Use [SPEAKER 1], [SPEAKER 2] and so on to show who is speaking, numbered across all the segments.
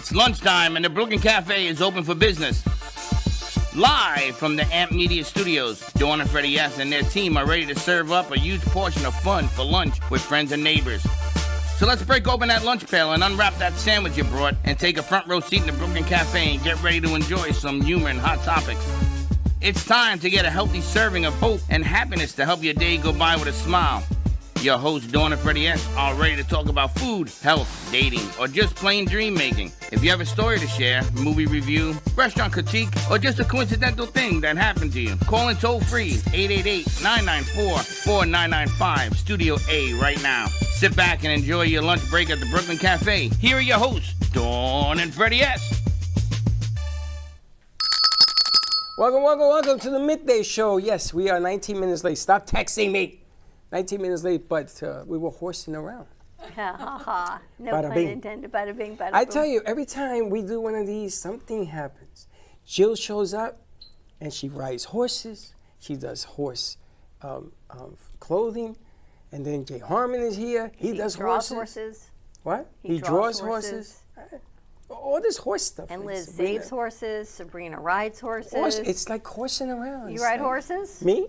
[SPEAKER 1] It's lunchtime and the Brooklyn Cafe is open for business. Live from the Amp Media Studios, Dawn and Freddie S. and their team are ready to serve up a huge portion of fun for lunch with friends and neighbors. So let's break open that lunch pail and unwrap that sandwich you brought and take a front row seat in the Brooklyn Cafe and get ready to enjoy some humor and hot topics. It's time to get a healthy serving of hope and happiness to help your day go by with a smile. Your hosts, Dawn and Freddie S., are ready to talk about food, health, dating, or just plain dream making. If you have a story to share, movie review, restaurant critique, or just a coincidental thing that happened to you, call in toll free 888-994-4995, Studio A right now. Sit back and enjoy your lunch break at the Brooklyn Cafe. Here are your hosts, Dawn and Freddie S.
[SPEAKER 2] Welcome to the Midday Show. Yes, we are 19 minutes late. Stop texting me. 19 minutes late, but we were horsing around.
[SPEAKER 3] No
[SPEAKER 2] Bada
[SPEAKER 3] pun
[SPEAKER 2] bing.
[SPEAKER 3] intended. Bada bing, bada
[SPEAKER 2] I
[SPEAKER 3] boom.
[SPEAKER 2] tell you, every time we do one of these, something happens. Jill shows up, and she rides horses. She does horse clothing. And then Jay Harmon is here. He does
[SPEAKER 3] draws
[SPEAKER 2] horses. What?
[SPEAKER 3] He
[SPEAKER 2] draws horses. All this horse stuff.
[SPEAKER 3] And Liz
[SPEAKER 2] Sabrina.
[SPEAKER 3] saves horses. Sabrina rides horses.
[SPEAKER 2] It's like horsing around.
[SPEAKER 3] You ride horses?
[SPEAKER 2] Me?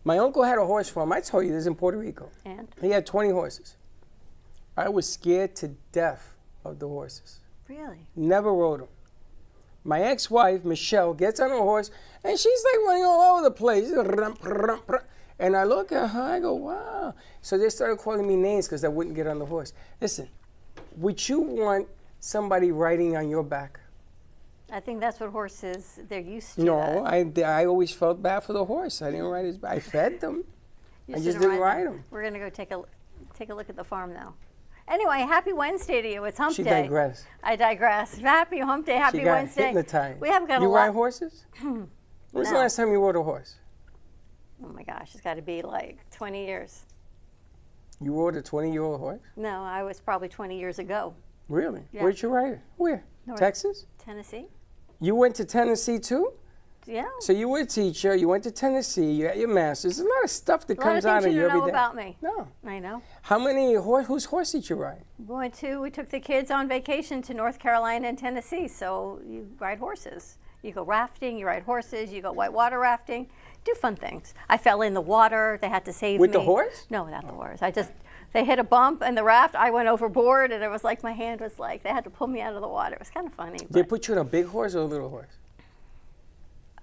[SPEAKER 2] My uncle had a horse farm. I told you this in Puerto Rico.
[SPEAKER 3] And?
[SPEAKER 2] He had 20 horses. I was scared to death of the horses.
[SPEAKER 3] Really?
[SPEAKER 2] Never rode them. My ex-wife, Michelle, gets on a horse, and she's like running all over the place. And I look at her, I go, wow. So they started calling me names because I wouldn't get on the horse. Listen, would you want somebody riding on your back?
[SPEAKER 3] I think that's what horses, they're used to.
[SPEAKER 2] No,
[SPEAKER 3] that.
[SPEAKER 2] I always felt bad for the horse. I didn't ride his back. I fed them.
[SPEAKER 3] You
[SPEAKER 2] I just
[SPEAKER 3] shouldn't
[SPEAKER 2] didn't ride them.
[SPEAKER 3] We're going to go take a look at the farm now. Anyway, happy Wednesday to you. It's hump
[SPEAKER 2] She
[SPEAKER 3] day.
[SPEAKER 2] digressed.
[SPEAKER 3] I digress. Happy hump day. Happy
[SPEAKER 2] She got
[SPEAKER 3] Wednesday.
[SPEAKER 2] hypnotized.
[SPEAKER 3] We haven't got a
[SPEAKER 2] You
[SPEAKER 3] lot.
[SPEAKER 2] ride horses? When was the
[SPEAKER 3] No.
[SPEAKER 2] last time you rode a horse?
[SPEAKER 3] Oh my gosh, it's got to be like 20 years.
[SPEAKER 2] You rode a 20-year-old horse?
[SPEAKER 3] No, I was probably 20 years ago.
[SPEAKER 2] Really?
[SPEAKER 3] Yeah.
[SPEAKER 2] Where'd you ride it? Where?
[SPEAKER 3] North.
[SPEAKER 2] Texas?
[SPEAKER 3] Tennessee?
[SPEAKER 2] You went to Tennessee too?
[SPEAKER 3] Yeah.
[SPEAKER 2] So you were a teacher, you went to Tennessee, you got your master's. There's a lot of stuff that
[SPEAKER 3] A lot
[SPEAKER 2] comes
[SPEAKER 3] of
[SPEAKER 2] out
[SPEAKER 3] things
[SPEAKER 2] of
[SPEAKER 3] you
[SPEAKER 2] you
[SPEAKER 3] don't
[SPEAKER 2] every
[SPEAKER 3] know
[SPEAKER 2] day.
[SPEAKER 3] about me.
[SPEAKER 2] No.
[SPEAKER 3] I know.
[SPEAKER 2] How many whose horse did you ride?
[SPEAKER 3] We took the kids on vacation to North Carolina and Tennessee. So you ride horses. You go rafting, you ride horses, you go whitewater rafting, do fun things. I fell in the water, they had to save
[SPEAKER 2] With
[SPEAKER 3] me.
[SPEAKER 2] the horse?
[SPEAKER 3] No, not the horse. They hit a bump in the raft, I went overboard, and it was like my hand was like, they had to pull me out of the water. It was kind of funny.
[SPEAKER 2] They put you on a big horse or a little horse?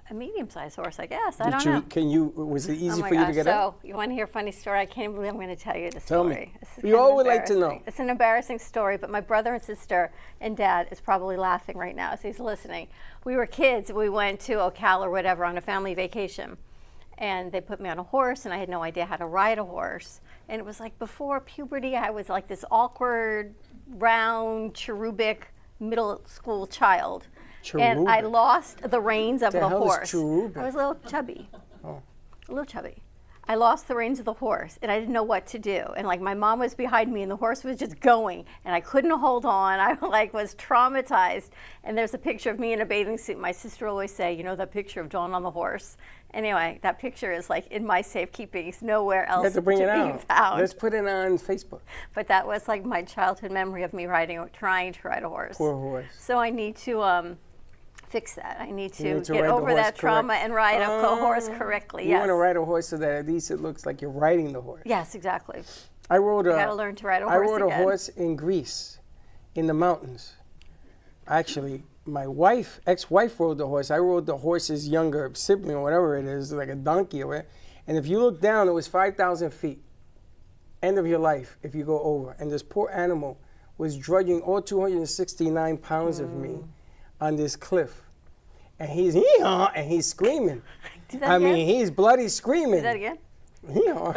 [SPEAKER 3] A medium-sized horse, I guess. I don't know.
[SPEAKER 2] Was it easy
[SPEAKER 3] Oh my
[SPEAKER 2] for you to
[SPEAKER 3] gosh.
[SPEAKER 2] get
[SPEAKER 3] so,
[SPEAKER 2] up?
[SPEAKER 3] you want to hear a funny story? I can't believe I'm going to tell you the
[SPEAKER 2] Tell
[SPEAKER 3] story.
[SPEAKER 2] me.
[SPEAKER 3] This is
[SPEAKER 2] We
[SPEAKER 3] kind of
[SPEAKER 2] all would like to know.
[SPEAKER 3] embarrassing. It's an embarrassing story, but my brother and sister and dad is probably laughing right now as he's listening. We were kids. We went to Ocala or whatever on a family vacation, and they put me on a horse, and I had no idea how to ride a horse. And it was like before puberty, I was like this awkward, round, cherubic middle school child. And I lost the reins of the horse. I was a little chubby.
[SPEAKER 2] Oh.
[SPEAKER 3] A little chubby. I lost the reins of the horse, and I didn't know what to do. And like my mom was behind me, and the horse was just going, and I couldn't hold on. I like was traumatized. And there's a picture of me in a bathing suit. My sister always say, you know, that picture of Dawn on the horse. Anyway, that picture is like in my safekeeping. It's nowhere else
[SPEAKER 2] You have to bring it
[SPEAKER 3] be
[SPEAKER 2] out.
[SPEAKER 3] found.
[SPEAKER 2] Let's put it on Facebook.
[SPEAKER 3] But that was like my childhood memory of me trying to ride a horse.
[SPEAKER 2] Poor horse.
[SPEAKER 3] So I need to fix that. I need to
[SPEAKER 2] to
[SPEAKER 3] get
[SPEAKER 2] ride the
[SPEAKER 3] over
[SPEAKER 2] horse
[SPEAKER 3] that trauma
[SPEAKER 2] correct.
[SPEAKER 3] and ride a horse correctly.
[SPEAKER 2] You
[SPEAKER 3] Yes.
[SPEAKER 2] want to ride a horse so that at least it looks like you're riding the horse.
[SPEAKER 3] Yes, exactly.
[SPEAKER 2] I rode
[SPEAKER 3] You got to learn to ride a horse
[SPEAKER 2] I rode
[SPEAKER 3] again.
[SPEAKER 2] a horse in Greece, in the mountains. Actually, my ex-wife rode the horse. I rode the horse's younger sibling or whatever it is, like a donkey or whatever. And if you look down, it was 5,000 feet. End of your life if you go over. And this poor animal was drudging all 269 pounds of me on this cliff. And he's hee-haw, and he's screaming.
[SPEAKER 3] Do that again?
[SPEAKER 2] He's bloody screaming.
[SPEAKER 3] Do that again?
[SPEAKER 2] Hee-haw.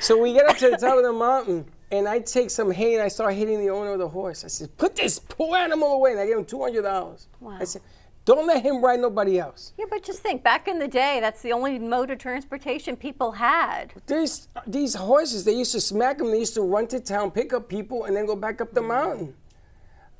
[SPEAKER 2] So we get up to the top of the mountain, and I take some hay and I start hitting the owner of the horse. I said, put this poor animal away. And I gave him $200.
[SPEAKER 3] Wow.
[SPEAKER 2] I said, don't let him ride nobody else.
[SPEAKER 3] Yeah, but just think, back in the day, that's the only mode of transportation people had.
[SPEAKER 2] These horses, they used to smack them. They used to run to town, pick up people, and then go back up the mountain.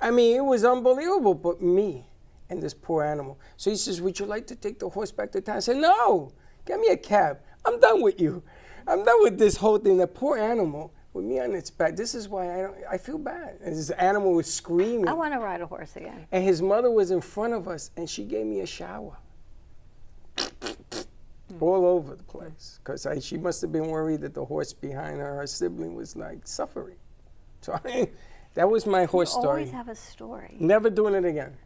[SPEAKER 2] I mean, it was unbelievable, but me and this poor animal. So he says, would you like to take the horse back to town? I said, no, get me a cab. I'm done with you. I'm done with this whole thing. That poor animal with me on its back. This is why I feel bad. And this animal was screaming.
[SPEAKER 3] I want to ride a horse again.
[SPEAKER 2] And his mother was in front of us, and she gave me a shower. All over the place. Because she must have been worried that the horse behind her sibling, was like suffering. So that was my horse story.
[SPEAKER 3] You always have a story.
[SPEAKER 2] Never doing it again.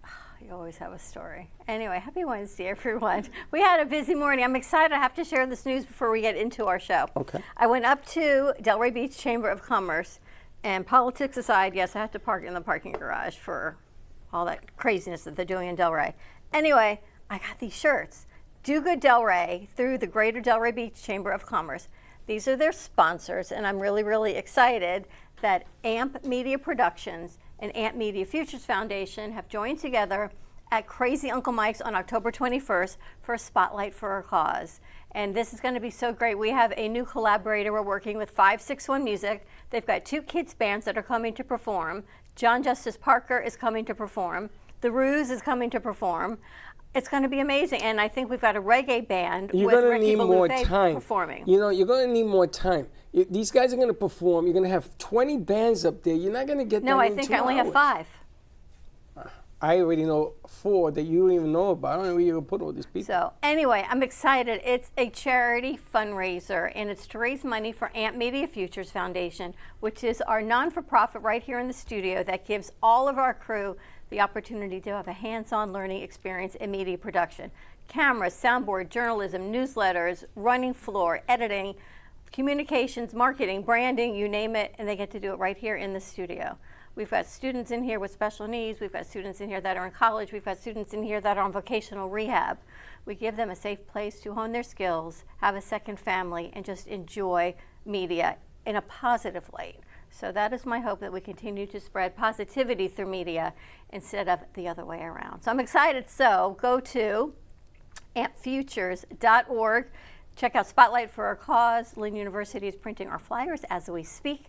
[SPEAKER 3] You always have a story. Anyway, happy Wednesday, everyone. We had a busy morning. I'm excited. I have to share this news before we get into our show.
[SPEAKER 2] Okay.
[SPEAKER 3] I went up to Delray Beach Chamber of Commerce, and politics aside, yes, I have to park in the parking garage for all that craziness that they're doing in Delray. Anyway, I got these shirts. Do Good Delray through the Greater Delray Beach Chamber of Commerce. These are their sponsors, and I'm really, really excited that AMP Media Productions and AMP Media Futures Foundation have joined together at Crazy Uncle Mike's on October 21st for a Spotlight for a Cause. And this is going to be so great. We have a new collaborator. We're working with 561 Music. They've got 2 kids bands that are coming to perform. John Justice Parker is coming to perform. The Ruse is coming to perform. It's going to be amazing, and I think we've got a reggae band
[SPEAKER 2] You're
[SPEAKER 3] with
[SPEAKER 2] gonna
[SPEAKER 3] Ricky
[SPEAKER 2] need more
[SPEAKER 3] Belufe
[SPEAKER 2] time.
[SPEAKER 3] performing.
[SPEAKER 2] You know, you're going to need more time. These guys are going to perform. You're going to have 20 bands up there. You're not going to get
[SPEAKER 3] No,
[SPEAKER 2] that
[SPEAKER 3] I
[SPEAKER 2] in
[SPEAKER 3] think
[SPEAKER 2] 2
[SPEAKER 3] I only have
[SPEAKER 2] hours.
[SPEAKER 3] 5.
[SPEAKER 2] I already know 4 that you don't even know about. I don't know where you're going to put all these people.
[SPEAKER 3] So anyway, I'm excited. It's a charity fundraiser, and it's to raise money for AMP Media Futures Foundation, which is our non-for-profit right here in the studio that gives all of our crew the opportunity to have a hands-on learning experience in media production. Cameras, soundboard, journalism, newsletters, running floor, editing, communications, marketing, branding, you name it, and they get to do it right here in the studio. We've got students in here with special needs. We've got students in here that are in college. We've got students in here that are on vocational rehab. We give them a safe place to hone their skills, have a second family, and just enjoy media in a positive light. So that is my hope, that we continue to spread positivity through media instead of the other way around. So I'm excited. So go to ampfutures.org. Check out Spotlight for Our Cause. Lynn University is printing our flyers as we speak.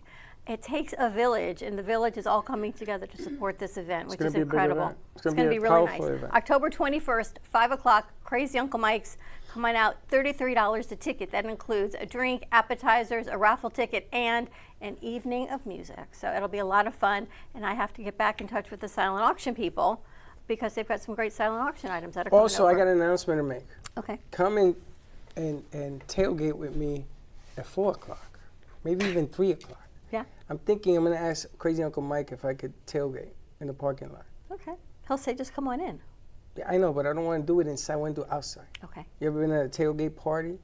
[SPEAKER 3] It takes a village, and the village is all coming together to support this event, which is incredible.
[SPEAKER 2] It's going
[SPEAKER 3] to
[SPEAKER 2] to
[SPEAKER 3] be
[SPEAKER 2] a
[SPEAKER 3] really
[SPEAKER 2] powerful
[SPEAKER 3] nice.
[SPEAKER 2] event.
[SPEAKER 3] October 21st, 5 o'clock, Crazy Uncle Mike's. Come on out, $33 a ticket. That includes a drink, appetizers, a raffle ticket, and an evening of music. So it'll be a lot of fun, and I have to get back in touch with the silent auction people because they've got some great silent auction items that are coming
[SPEAKER 2] Also,
[SPEAKER 3] over.
[SPEAKER 2] I got an announcement to make.
[SPEAKER 3] Okay.
[SPEAKER 2] Come in and tailgate with me at 4 o'clock, maybe even 3 o'clock.
[SPEAKER 3] Yeah.
[SPEAKER 2] I'm thinking I'm going to ask Crazy Uncle Mike if I could tailgate in the parking lot.
[SPEAKER 3] Okay. He'll say, just come on in.
[SPEAKER 2] Yeah, I know, but I don't want to do it inside. I want to do it outside.
[SPEAKER 3] Okay.
[SPEAKER 2] You ever been at a tailgate party?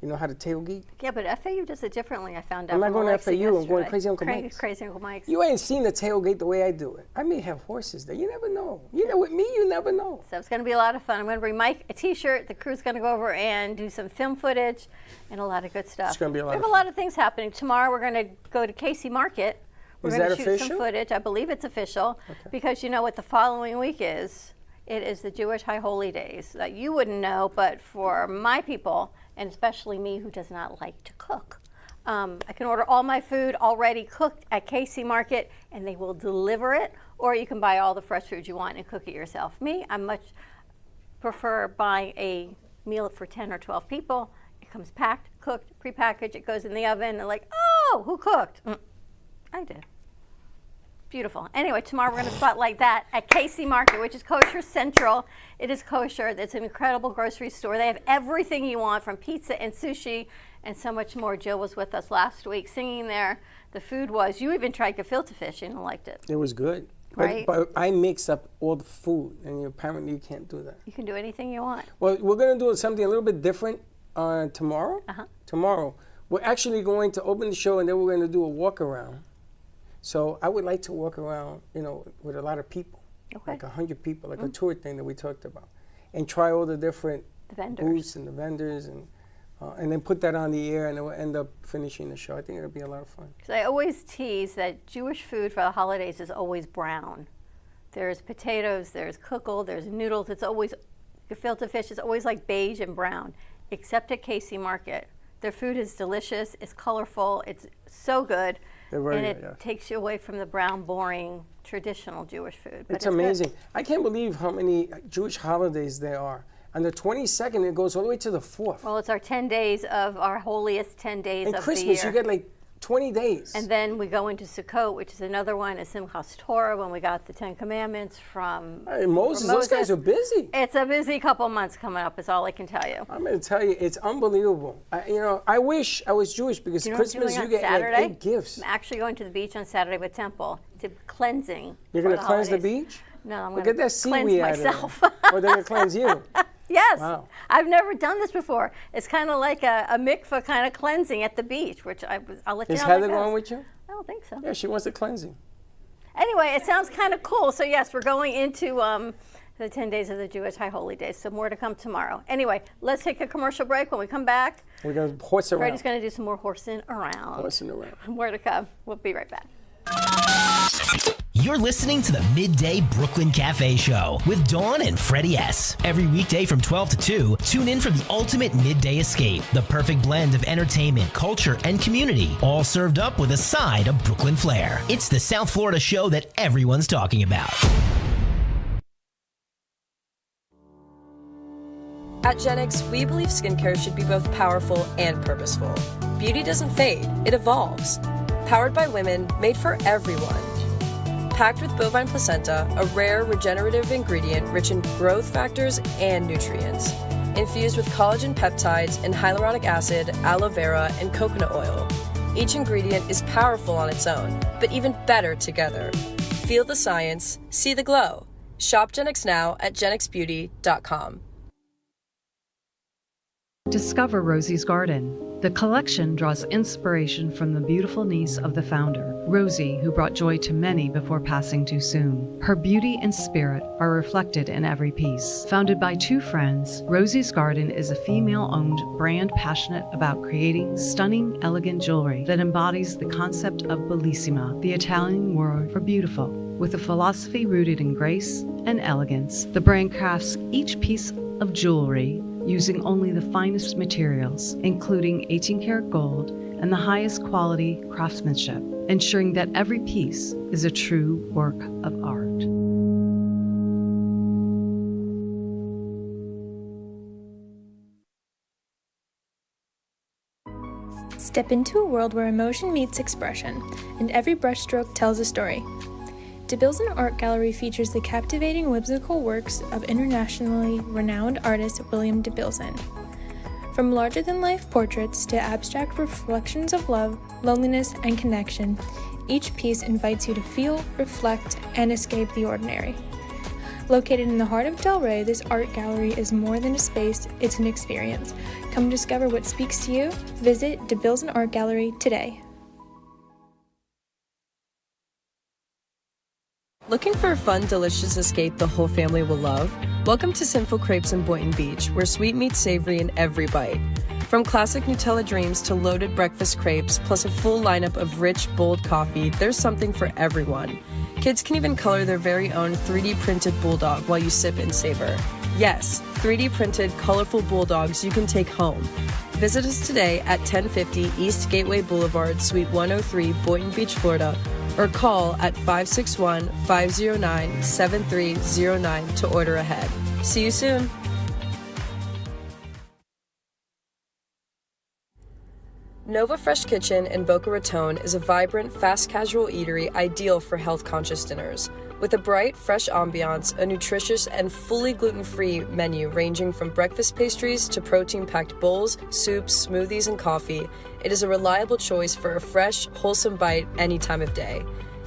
[SPEAKER 2] You know how to tailgate?
[SPEAKER 3] Yeah, but FAU does it differently, I found out.
[SPEAKER 2] I'm not
[SPEAKER 3] from
[SPEAKER 2] going to
[SPEAKER 3] Alexa
[SPEAKER 2] FAU. I'm going
[SPEAKER 3] yesterday.
[SPEAKER 2] to Crazy Uncle Mike's.
[SPEAKER 3] Crazy Uncle Mike's.
[SPEAKER 2] You ain't seen the tailgate the way I do it. I may have horses there. You never know. You know, with me, you never know.
[SPEAKER 3] So it's going to be a lot of fun. I'm going to bring Mike a T-shirt. The crew's going to go over and do some film footage and a lot of good stuff.
[SPEAKER 2] It's going to be a lot
[SPEAKER 3] We
[SPEAKER 2] of
[SPEAKER 3] have
[SPEAKER 2] fun.
[SPEAKER 3] a lot of things happening. Tomorrow we're going to go to Casey Market. We're
[SPEAKER 2] Is
[SPEAKER 3] going
[SPEAKER 2] that
[SPEAKER 3] to shoot some
[SPEAKER 2] official?
[SPEAKER 3] footage. I believe it's official because you know what the following week is? It is the Jewish High Holy Days. That you wouldn't know, but for my people, and especially me who does not like to cook, I can order all my food already cooked at Casey Market, and they will deliver it, or you can buy all the fresh food you want and cook it yourself. Me, I much prefer buying a meal for 10 or 12 people. It comes packed, cooked, prepackaged, it goes in the oven, and like, oh, who cooked? I did. Beautiful. Anyway, tomorrow we're going to spotlight that at Casey Market, which is Kosher Central. It is kosher. It's an incredible grocery store. They have everything you want, from pizza and sushi and so much more. Jill was with us last week singing there. The food was, you even tried gefilte fish and liked it.
[SPEAKER 2] It was good.
[SPEAKER 3] Right.
[SPEAKER 2] But I mix up all the food, and apparently you can't do that.
[SPEAKER 3] You can do anything you want.
[SPEAKER 2] Well, we're going to do something a little bit different tomorrow. Tomorrow. We're actually going to open the show, and then we're going to do a walk around. So I would like to walk around, you know, with a lot of people, like 100 people, like a tour thing that we talked about, and try all the different booths and the vendors, and then put that on the air, and then we'll end up finishing the show. I think it'll be a lot of fun.
[SPEAKER 3] Because I always tease that Jewish food for the holidays is always brown. There's potatoes, there's kugel, there's noodles. It's always, gefilte fish is always like beige and brown, except at Casey Market. Their food is delicious, it's colorful, it's so good. And it takes you away from the brown, boring, traditional Jewish food. But
[SPEAKER 2] it's amazing. Good. I can't believe how many Jewish holidays there are. On the 22nd, it goes all the way to the 4th.
[SPEAKER 3] Well, it's our 10 days of our holiest 10 days of
[SPEAKER 2] Christmas,
[SPEAKER 3] the year.
[SPEAKER 2] you get like 20 days.
[SPEAKER 3] And then we go into Sukkot, which is another one, a Simchas Torah, when we got the 10 Commandments from
[SPEAKER 2] Moses. Those guys are busy.
[SPEAKER 3] It's a busy couple months coming up, is all I can tell you.
[SPEAKER 2] I'm going to tell you, it's unbelievable. I wish I was Jewish because Christmas you get like 8 gifts.
[SPEAKER 3] I'm actually going to the beach on Saturday with Temple to cleansing.
[SPEAKER 2] You're going to cleanse the beach?
[SPEAKER 3] No, I'm
[SPEAKER 2] Well,
[SPEAKER 3] going
[SPEAKER 2] get that
[SPEAKER 3] to cleanse
[SPEAKER 2] seaweed out of
[SPEAKER 3] myself.
[SPEAKER 2] there. Or they're going to cleanse you.
[SPEAKER 3] Yes.
[SPEAKER 2] Wow.
[SPEAKER 3] I've never done this before. It's kind of like a mikveh kind of cleansing at the beach, which I'll let you know.
[SPEAKER 2] Is
[SPEAKER 3] how
[SPEAKER 2] Heather
[SPEAKER 3] that goes.
[SPEAKER 2] going with you?
[SPEAKER 3] I don't think so.
[SPEAKER 2] Yeah, she wants the cleansing.
[SPEAKER 3] Anyway, it sounds kind of cool. So yes, we're going into the 10 days of the Jewish High Holy Days. So more to come tomorrow. Anyway, let's take a commercial break. When we come back,
[SPEAKER 2] we're going to horse around.
[SPEAKER 3] Freddie's going to do some more horsing around.
[SPEAKER 2] Horsing around.
[SPEAKER 3] More to come. We'll be right back.
[SPEAKER 4] You're listening to the Midday Brooklyn Cafe Show with Dawn and Freddie S. Every weekday from 12 to 2, tune in for the ultimate midday escape. The perfect blend of entertainment, culture, and community, all served up with a side of Brooklyn flair. It's the South Florida show that everyone's talking about.
[SPEAKER 5] At Gen X, we believe skincare should be both powerful and purposeful. Beauty doesn't fade, it evolves. Powered by women, made for everyone. Packed with bovine placenta, a rare regenerative ingredient rich in growth factors and nutrients. Infused with collagen peptides and hyaluronic acid, aloe vera, and coconut oil. Each ingredient is powerful on its own, but even better together. Feel the science, see the glow. Shop Gen X now at genxbeauty.com.
[SPEAKER 6] Discover Rosie's Garden. The collection draws inspiration from the beautiful niece of the founder, Rosie, who brought joy to many before passing too soon. Her beauty and spirit are reflected in every piece. Founded by two friends, Rosie's Garden is a female-owned brand passionate about creating stunning, elegant jewelry that embodies the concept of bellissima, the Italian word for beautiful. With a philosophy rooted in grace and elegance, the brand crafts each piece of jewelry using only the finest materials, including 18-karat gold and the highest quality craftsmanship, ensuring that every piece is a true work of art.
[SPEAKER 7] Step into a world where emotion meets expression, and every brushstroke tells a story. DeBilson Art Gallery features the captivating whimsical works of internationally renowned artist William DeBilson. From larger-than-life portraits to abstract reflections of love, loneliness, and connection, each piece invites you to feel, reflect, and escape the ordinary. Located in the heart of Delray, this art gallery is more than a space, it's an experience. Come discover what speaks to you. Visit DeBilson Art Gallery today.
[SPEAKER 5] Looking for a fun, delicious escape the whole family will love? Welcome to Sinful Crepes in Boynton Beach, where sweet meets savory in every bite. From classic Nutella dreams to loaded breakfast crepes, plus a full lineup of rich, bold coffee, there's something for everyone. Kids can even color their very own 3D printed bulldog while you sip and savor. Yes, 3D printed, colorful bulldogs you can take home. Visit us today at 1050 East Gateway Boulevard, Suite 103, Boynton Beach, Florida, or call at 561-509-7309 to order ahead. See you soon. Nova Fresh Kitchen in Boca Raton is a vibrant, fast casual eatery ideal for health-conscious dinners. With a bright, fresh ambiance, a nutritious and fully gluten-free menu ranging from breakfast pastries to protein-packed bowls, soups, smoothies, and coffee, it is a reliable choice for a fresh, wholesome bite any time of day.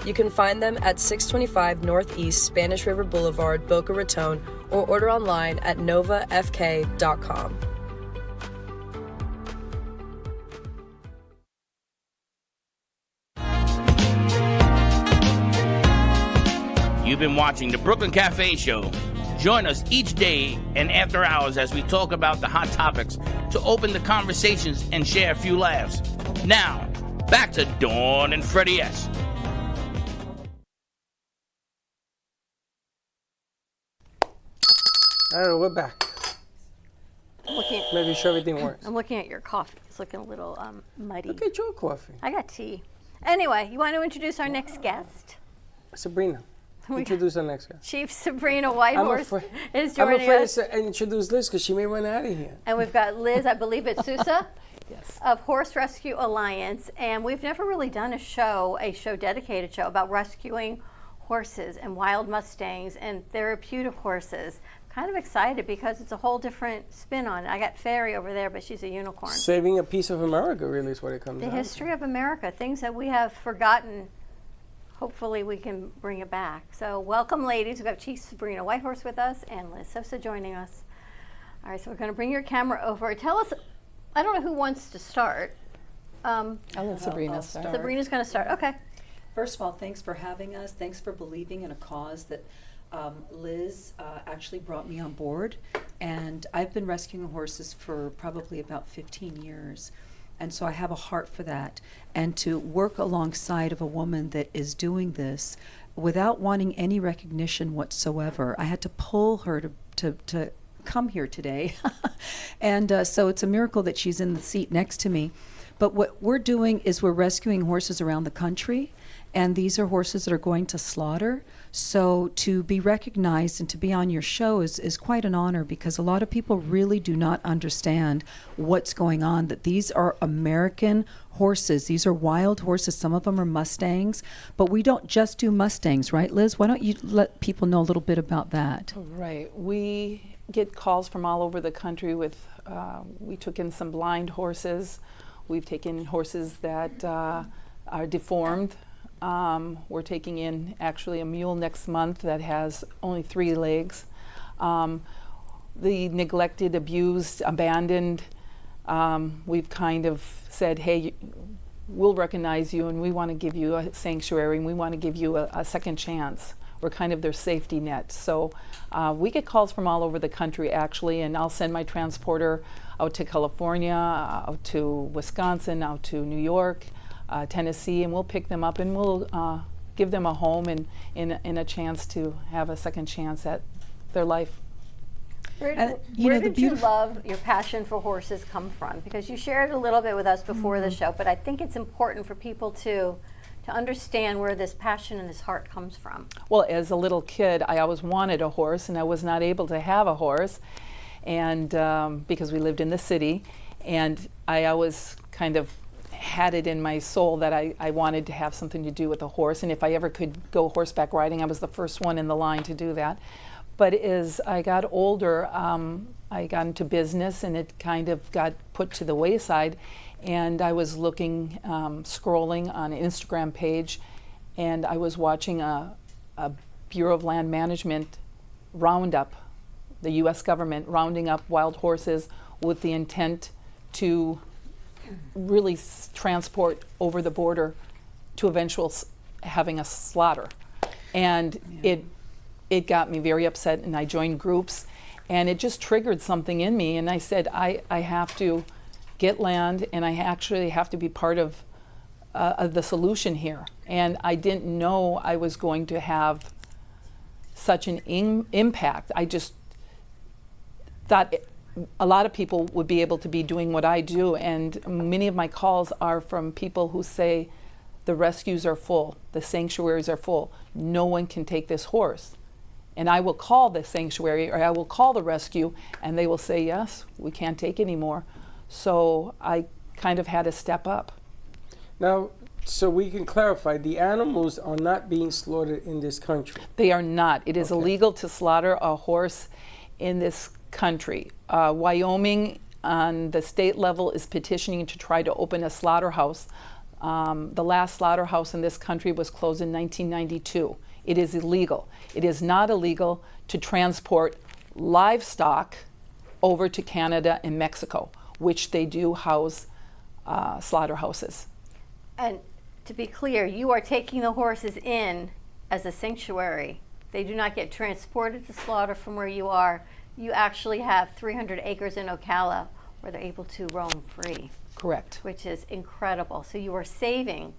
[SPEAKER 5] You can find them at 625 Northeast Spanish River Boulevard, Boca Raton, or order online at novafk.com.
[SPEAKER 1] You've been watching the Brooklyn Cafe Show. Join us each day and after hours as we talk about the hot topics to open the conversations and share a few laughs. Now, back to Dawn and Freddie S.
[SPEAKER 2] I don't know, we're back. Maybe sure everything works.
[SPEAKER 3] I'm looking at your coffee. It's looking a little muddy.
[SPEAKER 2] Look at your coffee.
[SPEAKER 3] I got tea. Anyway, you want to introduce our next guest?
[SPEAKER 2] Sabrina. Introduce our next guest.
[SPEAKER 3] Chief Sabrina Whitehorse is
[SPEAKER 2] I'm
[SPEAKER 3] joining
[SPEAKER 2] afraid
[SPEAKER 3] us.
[SPEAKER 2] to introduce Liz because she may run out of here.
[SPEAKER 3] And we've got Liz, I believe it's Sosa.
[SPEAKER 8] Yes.
[SPEAKER 3] of Horse Rescue Alliance, and we've never really done a dedicated show about rescuing horses and wild Mustangs and therapeutic horses. Kind of excited because it's a whole different spin on it. I got Fairy over there, but she's a unicorn.
[SPEAKER 2] Saving a piece of America really is what it comes down
[SPEAKER 3] The
[SPEAKER 2] to.
[SPEAKER 3] history of America, things that we have forgotten. Hopefully we can bring it back. So welcome, ladies. We've got Chief Sabrina Whitehorse with us and Liz Sosa joining us. All right, so we're going to bring your camera over. Tell us, I don't know who wants to start.
[SPEAKER 8] I'll let Sabrina start.
[SPEAKER 3] Sabrina's going to start. Okay.
[SPEAKER 9] First of all, thanks for having us. Thanks for believing in a cause that Liz actually brought me on board. And I've been rescuing horses for probably about 15 years. And so I have a heart for that. And to work alongside of a woman that is doing this without wanting any recognition whatsoever, I had to pull her to come here today. And so it's a miracle that she's in the seat next to me. But what we're doing is we're rescuing horses around the country. And these are horses that are going to slaughter. So to be recognized and to be on your show is quite an honor, because a lot of people really do not understand what's going on, that these are American horses. These are wild horses. Some of them are Mustangs. But we don't just do Mustangs, right, Liz? Why don't you let people know a little bit about that?
[SPEAKER 8] Right. We get calls from all over the country with, we took in some blind horses. We've taken horses that are deformed. We're taking in actually a mule next month that has only 3 legs. The neglected, abused, abandoned, we've kind of said, hey, we'll recognize you and we want to give you a sanctuary and we want to give you a second chance. We're kind of their safety net. So we get calls from all over the country actually, and I'll send my transporter out to California, out to Wisconsin, out to New York, Tennessee, and we'll pick them up and we'll give them a home and in a chance to have a second chance at their life.
[SPEAKER 3] Where did you love, your passion for horses come from? Because you shared a little bit with us before the show, but I think it's important for people to understand where this passion and this heart comes from.
[SPEAKER 8] Well, as a little kid, I always wanted a horse, and I was not able to have a horse, and because we lived in the city, and I always kind of had it in my soul that I wanted to have something to do with a horse, and if I ever could go horseback riding, I was the first one in the line to do that. But as I got older, I got into business, and it kind of got put to the wayside. And I was looking, scrolling on an Instagram page, and I was watching a Bureau of Land Management roundup, the U.S. government rounding up wild horses with the intent to really transport over the border to eventual having a slaughter. And it got me very upset, and I joined groups, and it just triggered something in me, and I said, I have to get land, and I actually have to be part of the solution here. And I didn't know I was going to have such an impact. I just thought a lot of people would be able to be doing what I do, and many of my calls are from people who say the rescues are full, the sanctuaries are full, no one can take this horse. And I will call the sanctuary, or I will call the rescue, and they will say, yes, we can't take anymore. So I kind of had to step up.
[SPEAKER 2] Now, so we can clarify, the animals are not being slaughtered in this country.
[SPEAKER 8] They are not. It is illegal to slaughter a horse in this country. Wyoming, on the state level, is petitioning to try to open a slaughterhouse. The last slaughterhouse in this country was closed in 1992. It is illegal. It is not illegal to transport livestock over to Canada and Mexico, which they do house slaughterhouses.
[SPEAKER 3] And to be clear, you are taking the horses in as a sanctuary. They do not get transported to slaughter from where you are. You actually have 300 acres in Ocala where they're able to roam free.
[SPEAKER 8] Correct.
[SPEAKER 3] Which is incredible. So you are saving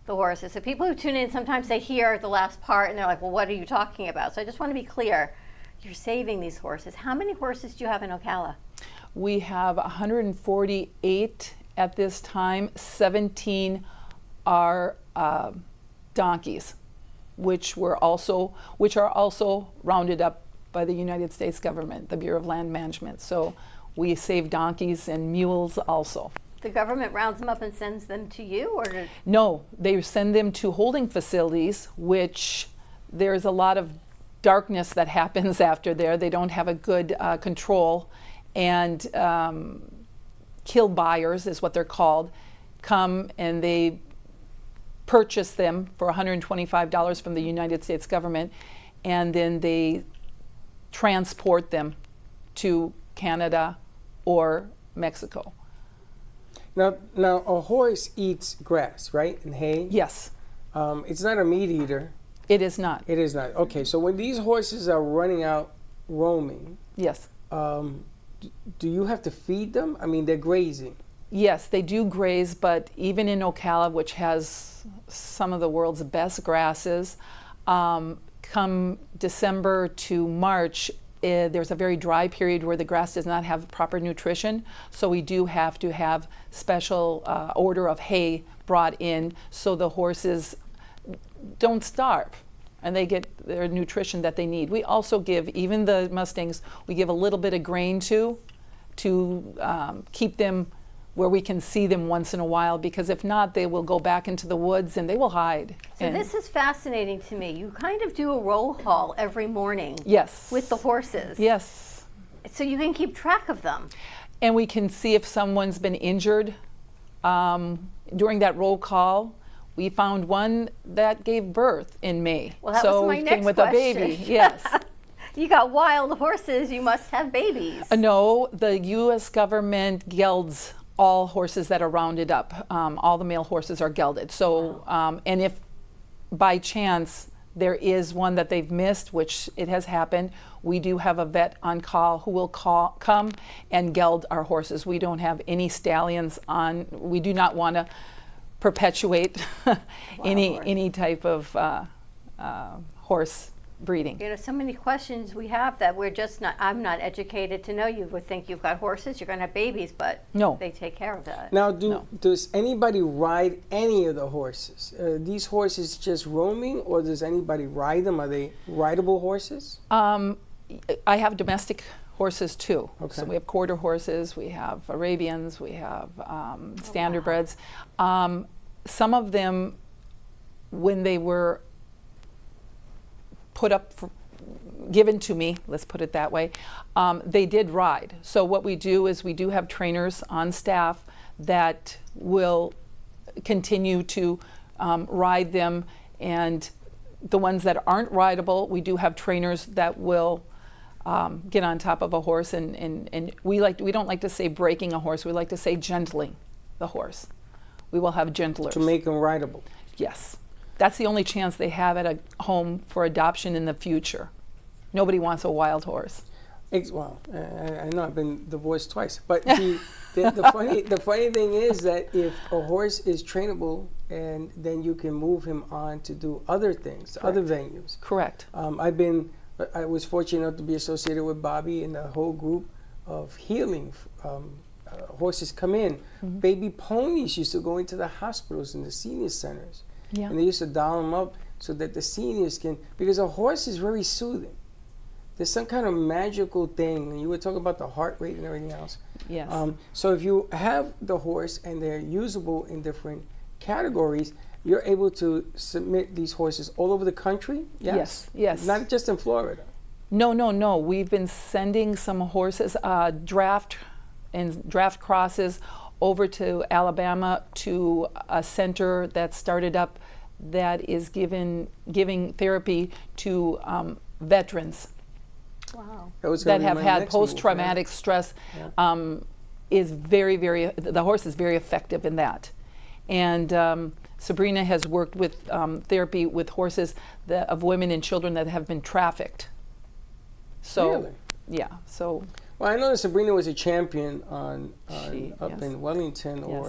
[SPEAKER 3] the horses. So people who tune in, sometimes they hear the last part and they're like, well, what are you talking about? So I just want to be clear. You're saving these horses. How many horses do you have in Ocala?
[SPEAKER 8] We have 148 at this time. 17 are donkeys, which are also rounded up by the United States government, the Bureau of Land Management. So we save donkeys and mules also.
[SPEAKER 3] The government rounds them up and sends them to you, or
[SPEAKER 8] No, they send them to holding facilities, which there's a lot of darkness that happens after there. They don't have a good control, and kill buyers is what they're called, come and they purchase them for $125 from the United States government, and then they transport them to Canada or Mexico.
[SPEAKER 2] Now a horse eats grass, right, and hay?
[SPEAKER 8] Yes.
[SPEAKER 2] It's not a meat eater.
[SPEAKER 8] It is not.
[SPEAKER 2] It is not. Okay, so when these horses are running out roaming,
[SPEAKER 8] Yes.
[SPEAKER 2] Do you have to feed them? I mean, they're grazing.
[SPEAKER 8] Yes, they do graze, but even in Ocala, which has some of the world's best grasses, come December to March, there's a very dry period where the grass does not have proper nutrition. So we do have to have special order of hay brought in so the horses don't starve and they get their nutrition that they need. We also give, even the Mustangs, we give a little bit of grain to keep them where we can see them once in a while, because if not, they will go back into the woods and they will hide.
[SPEAKER 3] So this is fascinating to me. You kind of do a roll call every morning.
[SPEAKER 8] Yes.
[SPEAKER 3] With the horses.
[SPEAKER 8] Yes.
[SPEAKER 3] So you can keep track of them.
[SPEAKER 8] And we can see if someone's been injured. During that roll call, we found one that gave birth in May.
[SPEAKER 3] Well, that
[SPEAKER 8] so
[SPEAKER 3] was my
[SPEAKER 8] came
[SPEAKER 3] next
[SPEAKER 8] with
[SPEAKER 3] question.
[SPEAKER 8] a baby. Yes.
[SPEAKER 3] You got wild horses, you must have babies.
[SPEAKER 8] No, the U.S. government gelds all horses that are rounded up. All the male horses are gelded. So, and if by chance there is one that they've missed, which it has happened, we do have a vet on call who will come and geld our horses. We don't have any stallions on. We do not want to perpetuate any type of horse breeding.
[SPEAKER 3] You know, so many questions we have that we're just not, I'm not educated to know. You would think you've got horses, you're going to have babies, but
[SPEAKER 8] no,
[SPEAKER 3] they take care of that.
[SPEAKER 2] Now, does anybody ride any of the horses? These horses just roaming, or does anybody ride them? Are they rideable horses?
[SPEAKER 8] I have domestic horses too.
[SPEAKER 2] Okay.
[SPEAKER 8] So we have quarter horses, we have Arabians, we have standardbreds. Some of them, when they were put up, given to me, let's put it that way, they did ride. So what we do is we do have trainers on staff that will continue to ride them, and the ones that aren't rideable, we do have trainers that will get on top of a horse, and we don't like to say breaking a horse, we like to say gentling the horse. We will have gentlers.
[SPEAKER 2] To make them rideable.
[SPEAKER 8] Yes. That's the only chance they have at a home for adoption in the future. Nobody wants a wild horse.
[SPEAKER 2] Well, I know I've been divorced twice, but the funny thing is that if a horse is trainable, and then you can move him on to do other things, other venues.
[SPEAKER 8] Correct.
[SPEAKER 2] I was fortunate enough to be associated with Bobby and a whole group of healing. Horses come in. Mm-hmm. Baby ponies used to go into the hospitals and the senior centers. Yeah. And they used to dial them up so that the seniors can, because a horse is very soothing. There's some kind of magical thing, and you were talking about the heart rate and everything else.
[SPEAKER 8] Yes.
[SPEAKER 2] So if you have the horse and they're usable in different categories, you're able to submit these horses all over the country?
[SPEAKER 8] Yes, yes.
[SPEAKER 2] Not just in Florida.
[SPEAKER 8] No. We've been sending some horses, draft crosses, over to Alabama to a center that started up that is giving therapy to veterans.
[SPEAKER 3] Wow.
[SPEAKER 8] That have had post-traumatic stress. Is the horse is very effective in that. And Sabrina has worked with therapy with horses of women and children that have been trafficked. So,
[SPEAKER 2] really?
[SPEAKER 8] Yeah. So.
[SPEAKER 2] Well, I know that Sabrina was a champion in Wellington or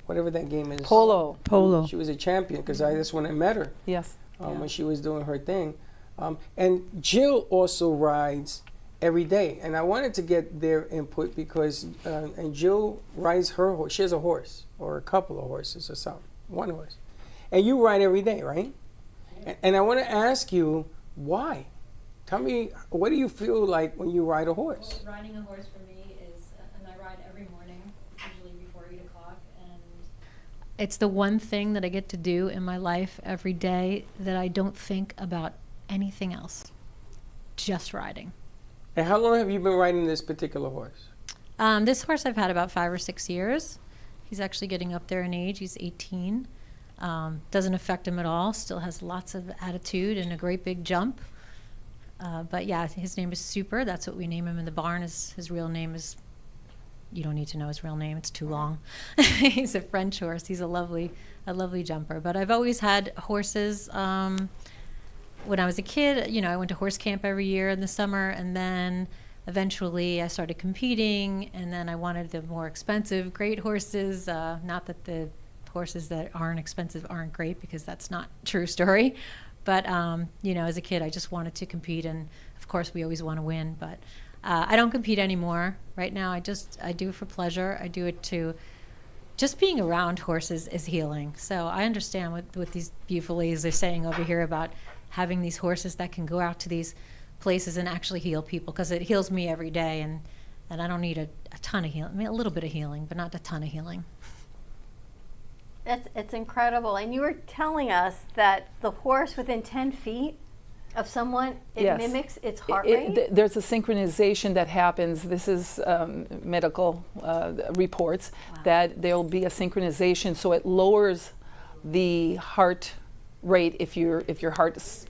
[SPEAKER 2] whatever that game is.
[SPEAKER 8] Polo.
[SPEAKER 2] She was a champion because that's when I met her.
[SPEAKER 8] Yes.
[SPEAKER 2] When she was doing her thing. And Jill also rides every day. And I wanted to get their input because, and Jill rides her horse. She has a horse or a couple of horses or something, one horse. And you ride every day, right? And I want to ask you, why? Tell me, what do you feel like when you ride a horse?
[SPEAKER 10] Well, riding a horse for me is, and I ride every morning, usually It's the one thing that I get to do in my life every day that I don't think about anything else. Just riding.
[SPEAKER 2] And how long have you been riding this particular horse?
[SPEAKER 10] This horse I've had about 5 or 6 years. He's actually getting up there in age. He's 18. Doesn't affect him at all. Still has lots of attitude and a great big jump. But yeah, his name is Super. That's what we name him in the barn. His real name is, you don't need to know his real name. It's too long. He's a French horse. He's a lovely jumper. But I've always had horses. When I was a kid, I went to horse camp every year in the summer, and then eventually I started competing, and then I wanted the more expensive, great horses. Not that the horses that aren't expensive aren't great, because that's not a true story. But, as a kid, I just wanted to compete, and of course we always want to win. But I don't compete anymore. Right now I do it for pleasure. I do it to, just being around horses is healing. So I understand what these beautiful ladies are saying over here about having these horses that can go out to these places and actually heal people, because it heals me every day, and I don't need a ton of healing. I mean, a little bit of healing, but not a ton of healing.
[SPEAKER 3] It's incredible. And you were telling us that the horse within 10 feet of someone, it
[SPEAKER 8] Yes.
[SPEAKER 3] mimics its heart rate?
[SPEAKER 8] There's a synchronization that happens. This is medical reports, that there will be a synchronization, so it lowers the heart rate. If your heart is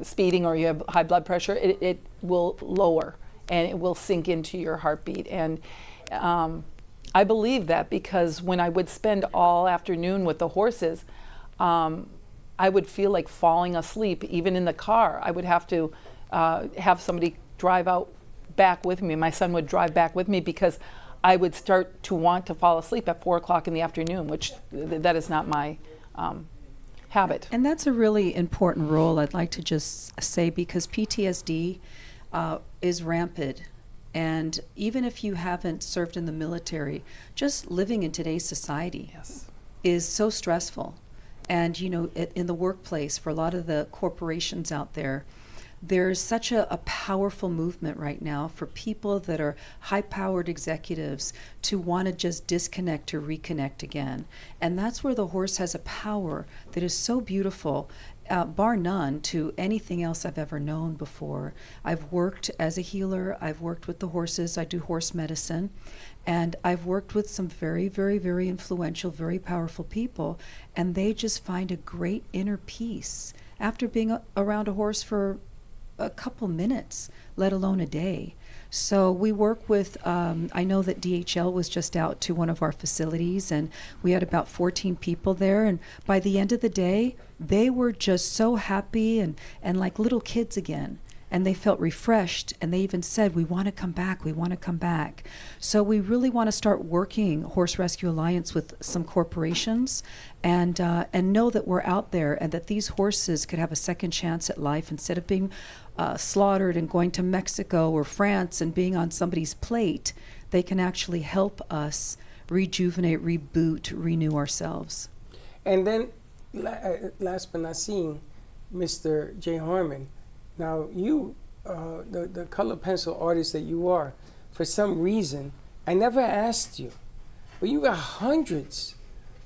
[SPEAKER 8] speeding or you have high blood pressure, it will lower and it will sink into your heartbeat. And I believe that, because when I would spend all afternoon with the horses, I would feel like falling asleep. Even in the car, I would have to have somebody drive out back with me. My son would drive back with me, because I would start to want to fall asleep at 4 o'clock in the afternoon, which that is not my habit.
[SPEAKER 9] And that's a really important role, I'd like to just say, because PTSD is rampant. And even if you haven't served in the military, just living in today's society is so stressful. And, in the workplace, for a lot of the corporations out there, there's such a powerful movement right now for people that are high-powered executives to want to just disconnect to reconnect again. And that's where the horse has a power that is so beautiful, bar none, to anything else I've ever known before. I've worked as a healer. I've worked with the horses. I do horse medicine. And I've worked with some very, very, very influential, very powerful people, and they just find a great inner peace after being around a horse for a couple minutes, let alone a day. So we work with, I know that DHL was just out to one of our facilities, and we had about 14 people there, and by the end of the day, they were just so happy and like little kids again. And they felt refreshed, and they even said, we want to come back, we want to come back. So we really want to start working Horse Rescue Alliance with some corporations, and know that we're out there, and that these horses could have a second chance at life instead of being slaughtered and going to Mexico or France and being on somebody's plate. They can actually help us rejuvenate, reboot, renew ourselves.
[SPEAKER 2] And then, last but not least, Mr. Jay Harmon. Now, you, the color pencil artist that you are, for some reason, I never asked you, but you got hundreds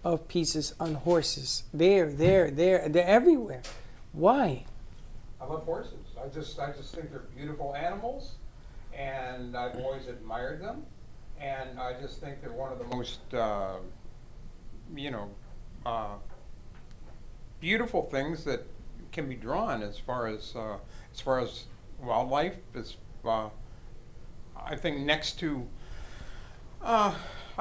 [SPEAKER 2] of pieces on horses. They're everywhere. Why?
[SPEAKER 11] I love horses. I just think they're beautiful animals, and I've always admired them, and I just think they're one of the most, beautiful things that can be drawn as far as wildlife. I think next to, I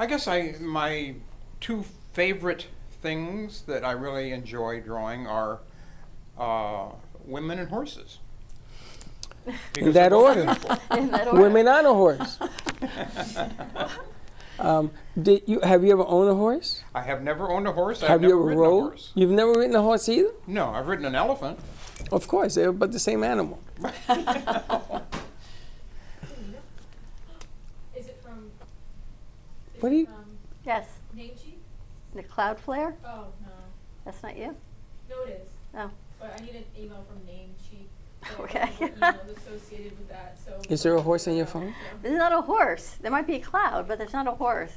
[SPEAKER 11] guess my two favorite things that I really enjoy drawing are women and horses.
[SPEAKER 2] In that order. Women on a horse. Have you ever owned a horse?
[SPEAKER 11] I have never owned a horse.
[SPEAKER 2] Have you ever
[SPEAKER 11] ridden a
[SPEAKER 2] rode?
[SPEAKER 11] horse.
[SPEAKER 2] You've never ridden a horse either?
[SPEAKER 11] No, I've ridden an elephant.
[SPEAKER 2] Of course, they're but the same animal.
[SPEAKER 12] Is it from?
[SPEAKER 2] What do you?
[SPEAKER 3] Yes.
[SPEAKER 12] Name Chief?
[SPEAKER 3] The cloud flare?
[SPEAKER 12] Oh no.
[SPEAKER 3] That's not you?
[SPEAKER 12] No, it is.
[SPEAKER 3] Oh.
[SPEAKER 12] But I need an email from Name Chief.
[SPEAKER 3] Okay.
[SPEAKER 12] Associated with that. So
[SPEAKER 2] Is there a horse on your phone?
[SPEAKER 3] There's not a horse. There might be a cloud, but there's not a horse.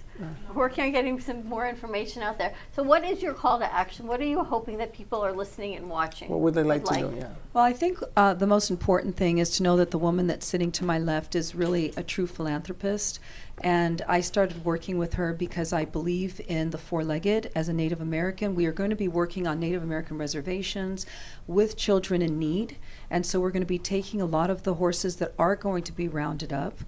[SPEAKER 3] We're working on getting some more information out there. So what is your call to action? What are you hoping that people are listening and watching?
[SPEAKER 2] What would they like to know? Yeah.
[SPEAKER 9] Well, I think the most important thing is to know that the woman that's sitting to my left is really a true philanthropist. And I started working with her because I believe in the four-legged as a Native American. We are going to be working on Native American reservations with children in need. And so we're going to be taking a lot of the horses that are going to be rounded up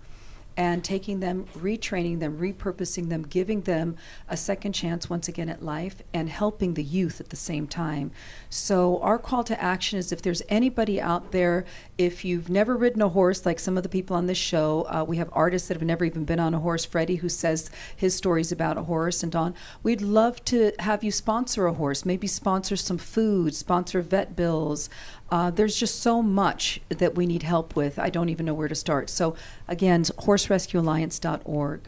[SPEAKER 9] and taking them, retraining them, repurposing them, giving them a second chance once again at life, and helping the youth at the same time. So our call to action is, if there's anybody out there, if you've never ridden a horse, like some of the people on this show, we have artists that have never even been on a horse. Freddie, who says his stories about a horse, and Dawn, we'd love to have you sponsor a horse, maybe sponsor some food, sponsor vet bills. There's just so much that we need help with. I don't even know where to start. So again, horserescuealliance.org.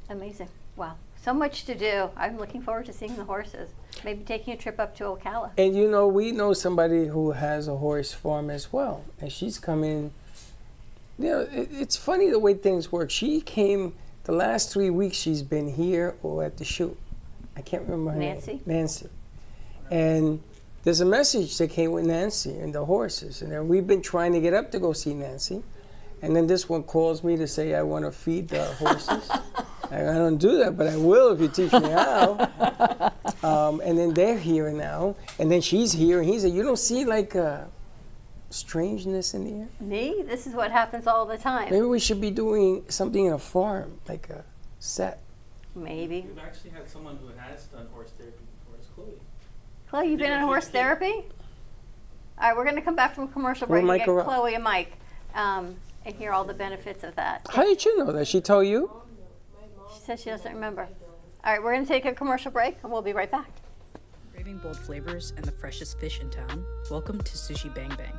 [SPEAKER 3] Amazing. Wow. So much to do. I'm looking forward to seeing the horses. Maybe taking a trip up to Ocala.
[SPEAKER 2] And we know somebody who has a horse farm as well. And she's coming. It's funny the way things work. She came the last 3 weeks she's been here or at the shoot. I can't remember her name. Nancy. And there's a message that came with Nancy and the horses. And then we've been trying to get up to go see Nancy. And then this one calls me to say, I want to feed the horses. I don't do that, but I will if you teach me how. And then they're here now. And then she's here. And he said, you don't see like strangeness in the air?
[SPEAKER 3] Me? This is what happens all the time.
[SPEAKER 2] Maybe we should be doing something in a farm, like a set.
[SPEAKER 3] Maybe.
[SPEAKER 13] We've actually had someone who has done horse therapy before. It's Chloe.
[SPEAKER 3] Chloe, you've been in horse therapy? All right, we're going to come back from commercial break and get Chloe a mic and hear all the benefits of that.
[SPEAKER 2] How did you know that? She told you?
[SPEAKER 3] She says she doesn't remember. All right, we're going to take a commercial break and we'll be right back.
[SPEAKER 14] Craving bold flavors and the freshest fish in town? Welcome to Sushi Bang Bang,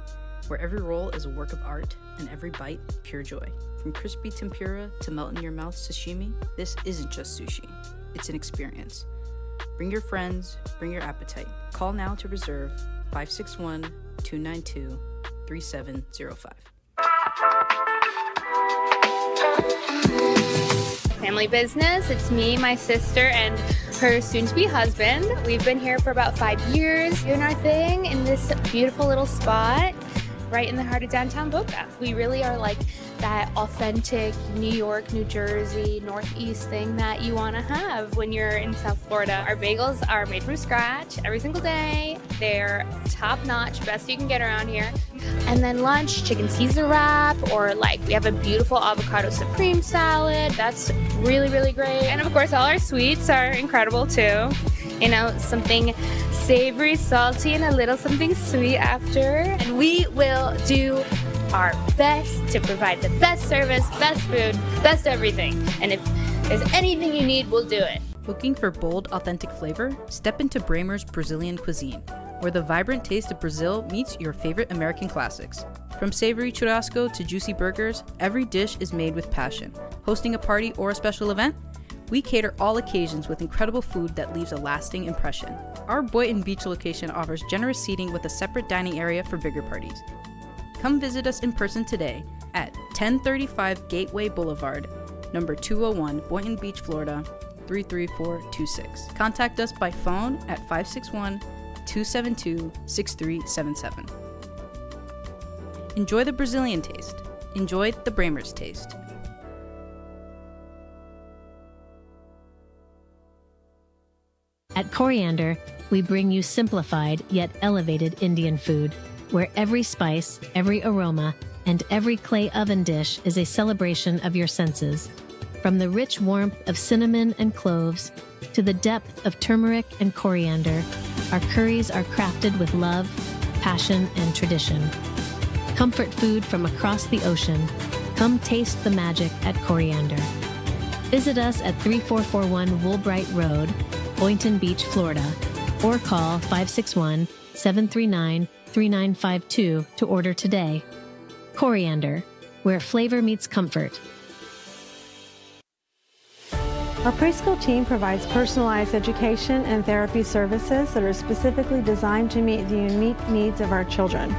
[SPEAKER 14] where every roll is a work of art and every bite pure joy. From crispy tempura to melt-in-your-mouth sashimi, this isn't just sushi. It's an experience. Bring your friends, bring your appetite. Call now to reserve 561-292-3705.
[SPEAKER 15] Family business. It's me, my sister, and her soon-to-be husband. We've been here for about 5 years doing our thing in this beautiful little spot right in the heart of downtown Boca. We really are like that authentic New York, New Jersey, Northeast thing that you want to have when you're in South Florida. Our bagels are made from scratch every single day. They're top-notch, best you can get around here. And then lunch, chicken Caesar wrap, or like we have a beautiful avocado supreme salad. That's really, really great. And of course, all our sweets are incredible too. You know, something savory, salty, and a little something sweet after. And we will do our best to provide the best service, best food, best everything. And if there's anything you need, we'll do it.
[SPEAKER 14] Looking for bold, authentic flavor? Step into Bramer's Brazilian cuisine, where the vibrant taste of Brazil meets your favorite American classics. From savory churrasco to juicy burgers, every dish is made with passion. Hosting a party or a special event? We cater all occasions with incredible food that leaves a lasting impression. Our Boynton Beach location offers generous seating with a separate dining area for bigger parties. Come visit us in person today at 1035 Gateway Boulevard, number 201, Boynton Beach, Florida, 33426. Contact us by phone at 561-272-6377. Enjoy the Brazilian taste. Enjoy the Bramer's taste.
[SPEAKER 16] At Coriander, we bring you simplified yet elevated Indian food, where every spice, every aroma, and every clay oven dish is a celebration of your senses. From the rich warmth of cinnamon and cloves to the depth of turmeric and coriander, our curries are crafted with love, passion, and tradition. Comfort food from across the ocean. Come taste the magic at Coriander. Visit us at 3441 Woolbright Road, Boynton Beach, Florida, or call 561-739-3952 to order today. Coriander, where flavor meets comfort.
[SPEAKER 17] Our preschool team provides personalized education and therapy services that are specifically designed to meet the unique needs of our children.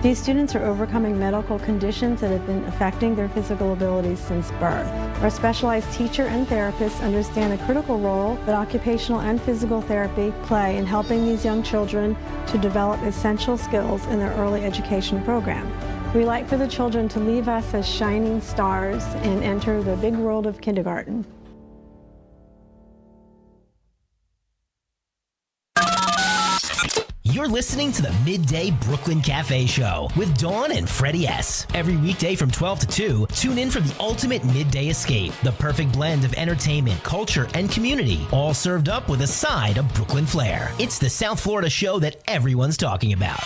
[SPEAKER 17] These students are overcoming medical conditions that have been affecting their physical abilities since birth. Our specialized teacher and therapists understand the critical role that occupational and physical therapy play in helping these young children to develop essential skills in their early education program. We like for the children to leave us as shining stars and enter the big world of kindergarten.
[SPEAKER 4] You're listening to the Midday Brooklyn Cafe Show with Dawn and Freddie S. Every weekday from 12 to 2, tune in for the ultimate midday escape. The perfect blend of entertainment, culture, and community, all served up with a side of Brooklyn flair. It's the South Florida show that everyone's talking about.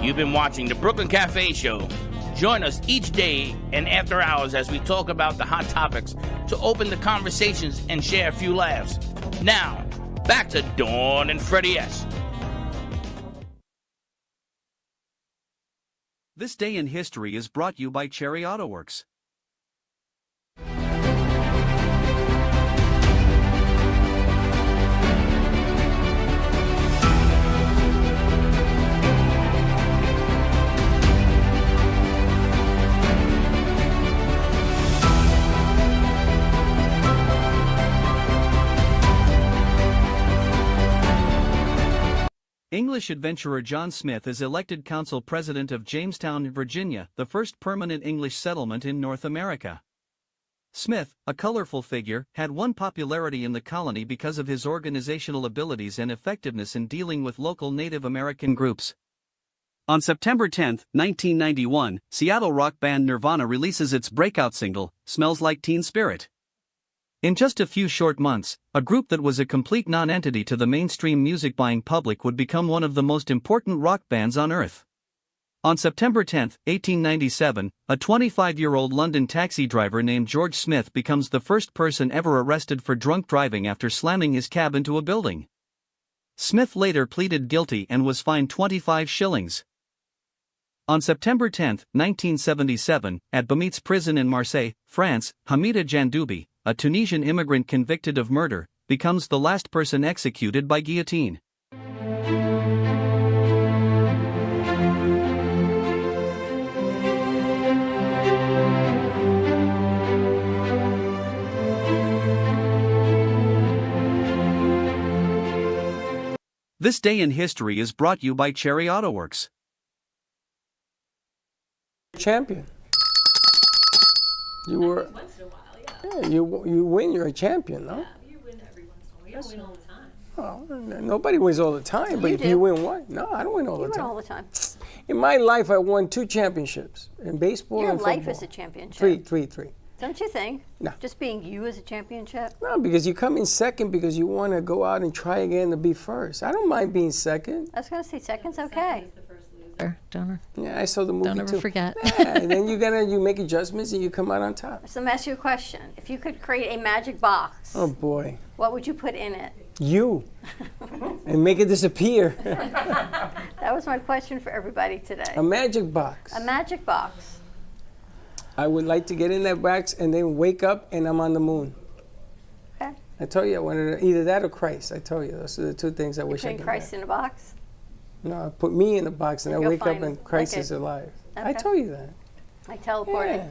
[SPEAKER 1] You've been watching the Brooklyn Cafe Show. Join us each day and after hours as we talk about the hot topics to open the conversations and share a few laughs. Now, back to Dawn and Freddie S.
[SPEAKER 18] This Day in History is brought to you by Cherry Auto Works. English adventurer John Smith is elected council president of Jamestown, Virginia, the first permanent English settlement in North America. Smith, a colorful figure, had won popularity in the colony because of his organizational abilities and effectiveness in dealing with local Native American groups. On September 10, 1991, Seattle rock band Nirvana releases its breakout single, Smells Like Teen Spirit. In just a few short months, a group that was a complete non-entity to the mainstream music-buying public would become one of the most important rock bands on earth. On September 10, 1897, a 25-year-old London taxi driver named George Smith becomes the first person ever arrested for drunk driving after slamming his cab into a building. Smith later pleaded guilty and was fined 25 shillings. On September 10, 1977, at Bamitz prison in Marseille, France, Hamida Jandoubi, a Tunisian immigrant convicted of murder, becomes the last person executed by guillotine. This Day in History is brought to you by Cherry Auto Works.
[SPEAKER 2] Champion. You were.
[SPEAKER 10] Once in a while,
[SPEAKER 2] Yeah, you win. You're a champion, no?
[SPEAKER 10] Yeah, you win every once in a while. You don't win all the time.
[SPEAKER 2] Oh, nobody wins all the time, but
[SPEAKER 3] You
[SPEAKER 2] if
[SPEAKER 3] do.
[SPEAKER 2] you win one, no, I don't win all
[SPEAKER 3] You
[SPEAKER 2] the
[SPEAKER 3] win
[SPEAKER 2] time.
[SPEAKER 3] all the time.
[SPEAKER 2] In my life, I won 2 championships in baseball
[SPEAKER 3] Your
[SPEAKER 2] and football.
[SPEAKER 3] life is a championship.
[SPEAKER 2] Three.
[SPEAKER 3] Don't you think?
[SPEAKER 2] No.
[SPEAKER 3] Just being you is a championship.
[SPEAKER 2] No, because you come in second because you want to go out and try again to be first. I don't mind being second.
[SPEAKER 3] I was going to say second's okay.
[SPEAKER 10] Don't
[SPEAKER 2] Yeah, I saw the movie
[SPEAKER 10] Don't ever
[SPEAKER 2] too.
[SPEAKER 10] forget.
[SPEAKER 2] Yeah, and then you make adjustments and you come out on top.
[SPEAKER 3] So let me ask you a question. If you could create a magic box,
[SPEAKER 2] Oh boy,
[SPEAKER 3] what would you put in it?
[SPEAKER 2] you, and make it disappear.
[SPEAKER 3] That was my question for everybody today.
[SPEAKER 2] A magic box.
[SPEAKER 3] A magic box.
[SPEAKER 2] I would like to get in that box and then wake up and I'm on the moon.
[SPEAKER 3] Okay.
[SPEAKER 2] I told you I wanted either that or Christ. I told you those are the 2 things I wish I
[SPEAKER 3] Putting
[SPEAKER 2] could.
[SPEAKER 3] Christ in a box.
[SPEAKER 2] No, put me in the box and I
[SPEAKER 3] You'll
[SPEAKER 2] wake up
[SPEAKER 3] find-
[SPEAKER 2] and Christ
[SPEAKER 3] okay.
[SPEAKER 2] is alive.
[SPEAKER 3] Okay.
[SPEAKER 2] I told you that.
[SPEAKER 3] Like teleporting.
[SPEAKER 2] Yeah.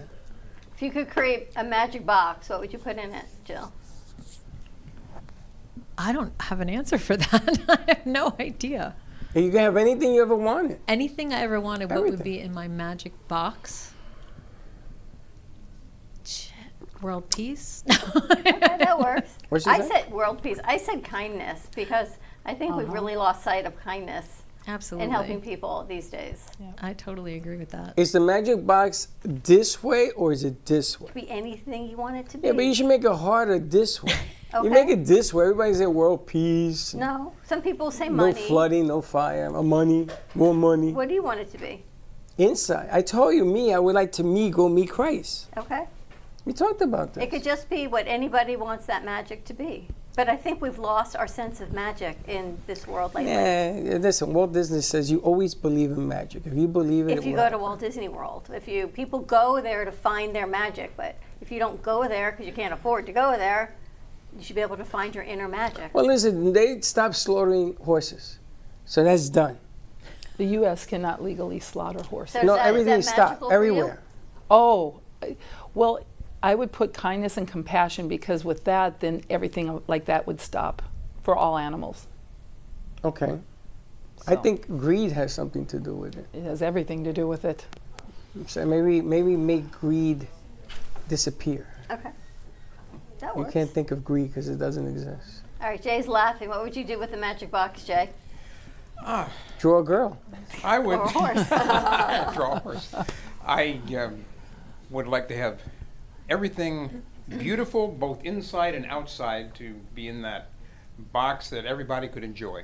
[SPEAKER 3] If you could create a magic box, what would you put in it, Jill?
[SPEAKER 10] I don't have an answer for that. I have no idea.
[SPEAKER 2] And you can have anything you ever wanted.
[SPEAKER 10] Anything I ever wanted, what would
[SPEAKER 2] Everything.
[SPEAKER 10] be in my magic box? Shit. World peace?
[SPEAKER 3] Okay, that works.
[SPEAKER 2] What'd she
[SPEAKER 3] I
[SPEAKER 2] say?
[SPEAKER 3] said world peace. I said kindness because I think we've really lost sight of kindness
[SPEAKER 10] Absolutely.
[SPEAKER 3] in helping people these days.
[SPEAKER 10] I totally agree with that.
[SPEAKER 2] Is the magic box this way or is it this way?
[SPEAKER 3] It could be anything you want it to be.
[SPEAKER 2] Yeah, but you should make it harder this way.
[SPEAKER 3] Okay.
[SPEAKER 2] You make it this way. Everybody say world peace.
[SPEAKER 3] No, some people say
[SPEAKER 2] No
[SPEAKER 3] money.
[SPEAKER 2] flooding, no fire, money, more money.
[SPEAKER 3] What do you want it to be?
[SPEAKER 2] Inside. I told you, I would like to go meet Christ.
[SPEAKER 3] Okay.
[SPEAKER 2] We talked about that.
[SPEAKER 3] It could just be what anybody wants that magic to be. But I think we've lost our sense of magic in this world lately.
[SPEAKER 2] Yeah, listen, Walt Disney says you always believe in magic. If you believe it,
[SPEAKER 3] If you go to Walt Disney World, people go there to find their magic, but if you don't go there because you can't afford to go there, You should be able to find your inner magic.
[SPEAKER 2] Well, listen, they stopped slaughtering horses, so that's done.
[SPEAKER 8] The U.S. cannot legally slaughter horses.
[SPEAKER 3] So
[SPEAKER 2] No,
[SPEAKER 3] is that
[SPEAKER 2] everything stopped
[SPEAKER 3] magical for you?
[SPEAKER 2] everywhere.
[SPEAKER 8] Oh, well, I would put kindness and compassion, because with that, then everything like that would stop for all animals.
[SPEAKER 2] Okay. I think greed has something to do with it.
[SPEAKER 8] It has everything to do with it.
[SPEAKER 2] So maybe make greed disappear.
[SPEAKER 3] Okay. That
[SPEAKER 2] You
[SPEAKER 3] works.
[SPEAKER 2] can't think of greed because it doesn't exist.
[SPEAKER 3] All right, Jay's laughing. What would you do with the magic box, Jay?
[SPEAKER 2] Draw a girl.
[SPEAKER 11] I would
[SPEAKER 3] Or a horse.
[SPEAKER 11] draw a horse. I would like to have everything beautiful, both inside and outside, to be in that box that everybody could enjoy.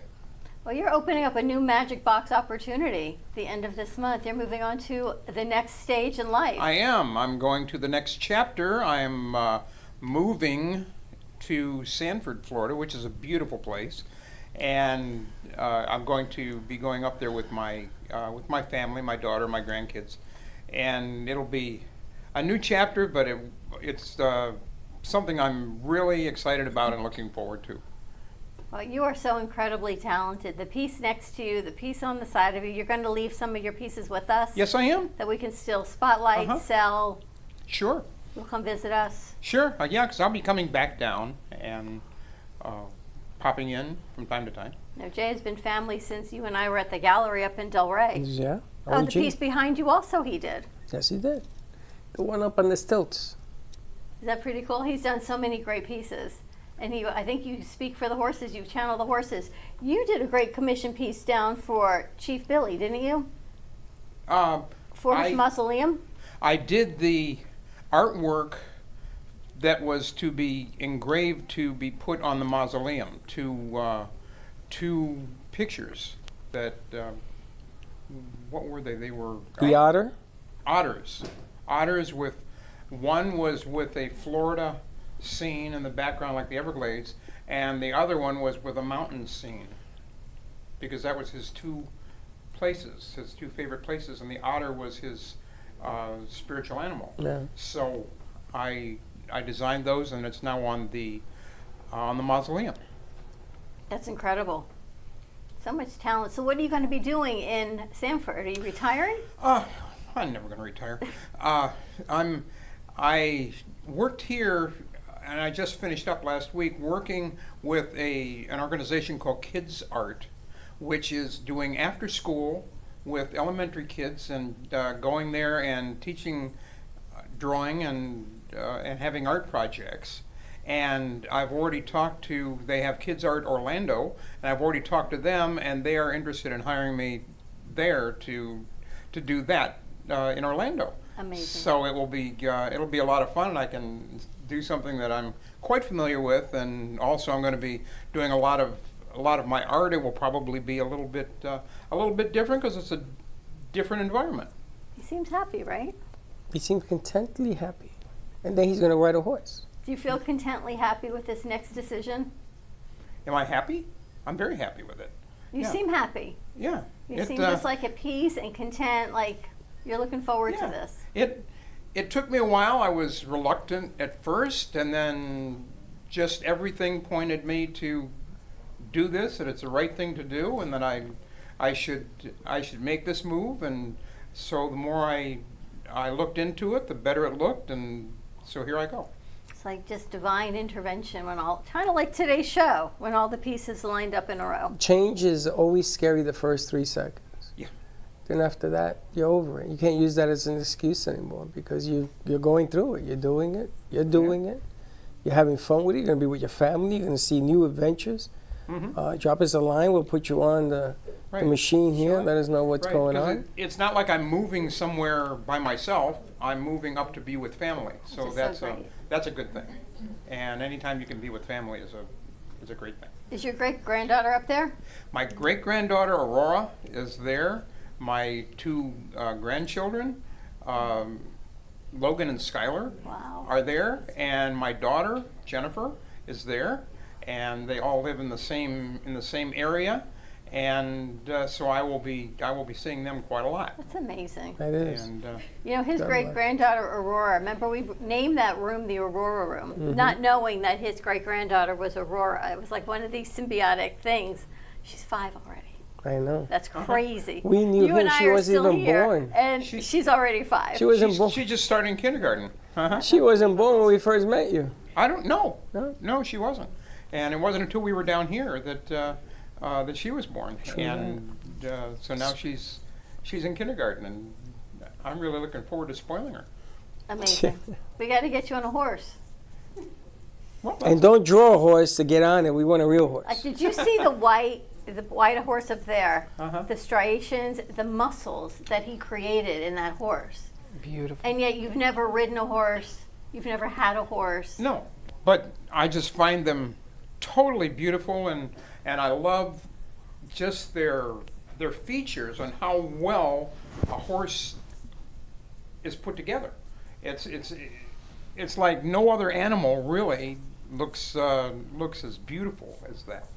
[SPEAKER 3] Well, you're opening up a new magic box opportunity the end of this month. You're moving on to the next stage in life.
[SPEAKER 11] I am. I'm going to the next chapter. I'm moving to Sanford, Florida, which is a beautiful place, and I'm going to be going up there with my family, my daughter, my grandkids, and it'll be a new chapter, but it's something I'm really excited about and looking forward to.
[SPEAKER 3] Well, you are so incredibly talented. The piece next to you, the piece on the side of you, you're going to leave some of your pieces with us?
[SPEAKER 11] Yes, I am.
[SPEAKER 3] That we can still spotlight, sell.
[SPEAKER 11] Sure.
[SPEAKER 3] You'll come visit us.
[SPEAKER 11] Sure. Yeah, because I'll be coming back down and popping in from time to time.
[SPEAKER 3] Now, Jay has been family since you and I were at the gallery up in Delray.
[SPEAKER 2] Yeah.
[SPEAKER 3] Oh, the
[SPEAKER 2] OG.
[SPEAKER 3] piece behind you also he did.
[SPEAKER 2] Yes, he did. The one up on the stilts.
[SPEAKER 3] Is that pretty cool? He's done so many great pieces. And I think you speak for the horses, you channel the horses. You did a great commission piece down for Chief Billy, didn't you? For his mausoleum? I
[SPEAKER 11] did the artwork that was to be engraved to be put on the mausoleum, two pictures that, what were they? They were...
[SPEAKER 2] The otter?
[SPEAKER 11] Otters. Otters with, one was with a Florida scene in the background like the Everglades, and the other one was with a mountain scene, because that was his two places, his two favorite places, and the otter was his spiritual animal.
[SPEAKER 2] Yeah.
[SPEAKER 11] So I designed those, and it's now on the mausoleum.
[SPEAKER 3] That's incredible. So much talent. So what are you going to be doing in Sanford? Are you retiring?
[SPEAKER 11] I'm never going to retire. I worked here, and I just finished up last week working with an organization called Kids Art, which is doing after school with elementary kids and going there and teaching drawing and having art projects. And I've already talked to, they have Kids Art Orlando, and I've already talked to them, and they are interested in hiring me there to do that in Orlando.
[SPEAKER 3] Amazing.
[SPEAKER 11] So it'll be a lot of fun, and I can do something that I'm quite familiar with, and also I'm going to be doing a lot of my art. It will probably be a little bit different because it's a different environment.
[SPEAKER 3] He seems happy, right?
[SPEAKER 2] He seems contently happy. And then he's going to ride a horse.
[SPEAKER 3] Do you feel contently happy with this next decision?
[SPEAKER 11] Am I happy? I'm very happy with it.
[SPEAKER 3] You seem happy.
[SPEAKER 11] Yeah.
[SPEAKER 3] You seem just like at peace and content, like you're looking forward to this.
[SPEAKER 11] It took me a while. I was reluctant at first, and then just everything pointed me to do this, that it's the right thing to do, and that I should make this move. And so the more I looked into it, the better it looked, and so here I go.
[SPEAKER 3] It's like just divine intervention kind of like today's show, when all the pieces lined up in a row.
[SPEAKER 2] Change is always scary the first 3 seconds.
[SPEAKER 11] Yeah.
[SPEAKER 2] Then after that, you're over it. You can't use that as an excuse anymore because you're going through it. You're doing it. You're doing it. You're having fun with it. You're going to be with your family. You're going to see new adventures.
[SPEAKER 11] Mm-hmm.
[SPEAKER 2] Drop us a line. We'll put you on the machine here. Let us know what's going on.
[SPEAKER 11] It's not like I'm moving somewhere by myself. I'm moving up to be with family. So that's a good thing. And anytime you can be with family is a great thing.
[SPEAKER 3] Is your great-granddaughter up there?
[SPEAKER 11] My great-granddaughter Aurora is there. My 2 grandchildren, Logan and Skylar, are there, and my daughter Jennifer is there, and they all live in the same area. and so I will be seeing them quite a lot.
[SPEAKER 3] That's amazing.
[SPEAKER 2] That is.
[SPEAKER 11] And
[SPEAKER 3] You know, his great-granddaughter Aurora, remember we named that room the Aurora Room,
[SPEAKER 2] Mm-hmm.
[SPEAKER 3] not knowing that his great-granddaughter was Aurora. It was like one of these symbiotic things. She's 5 already.
[SPEAKER 2] I know.
[SPEAKER 3] That's crazy.
[SPEAKER 2] We knew
[SPEAKER 3] you
[SPEAKER 2] him.
[SPEAKER 3] and I
[SPEAKER 2] She
[SPEAKER 3] are
[SPEAKER 2] wasn't
[SPEAKER 3] still
[SPEAKER 2] even
[SPEAKER 3] here,
[SPEAKER 2] born.
[SPEAKER 3] and she's already 5.
[SPEAKER 2] She wasn't born.
[SPEAKER 11] she just started in kindergarten.
[SPEAKER 2] She wasn't born when we first met you.
[SPEAKER 11] I don't know.
[SPEAKER 2] No?
[SPEAKER 11] No, she wasn't. And it wasn't until we were down here that that she was born.
[SPEAKER 2] True
[SPEAKER 11] And so now she's in kindergarten, and I'm really looking forward to spoiling her.
[SPEAKER 3] Amazing. We got to get you on a horse.
[SPEAKER 2] And don't draw a horse to get on it. We want a real horse.
[SPEAKER 3] Did you see the white horse up there? The striations, the muscles that he created in that horse.
[SPEAKER 2] Beautiful.
[SPEAKER 3] And yet you've never ridden a horse. You've never had a horse.
[SPEAKER 11] No, but I just find them totally beautiful, and I love just their features and how well a horse is put together. It's like no other animal really looks as beautiful as that.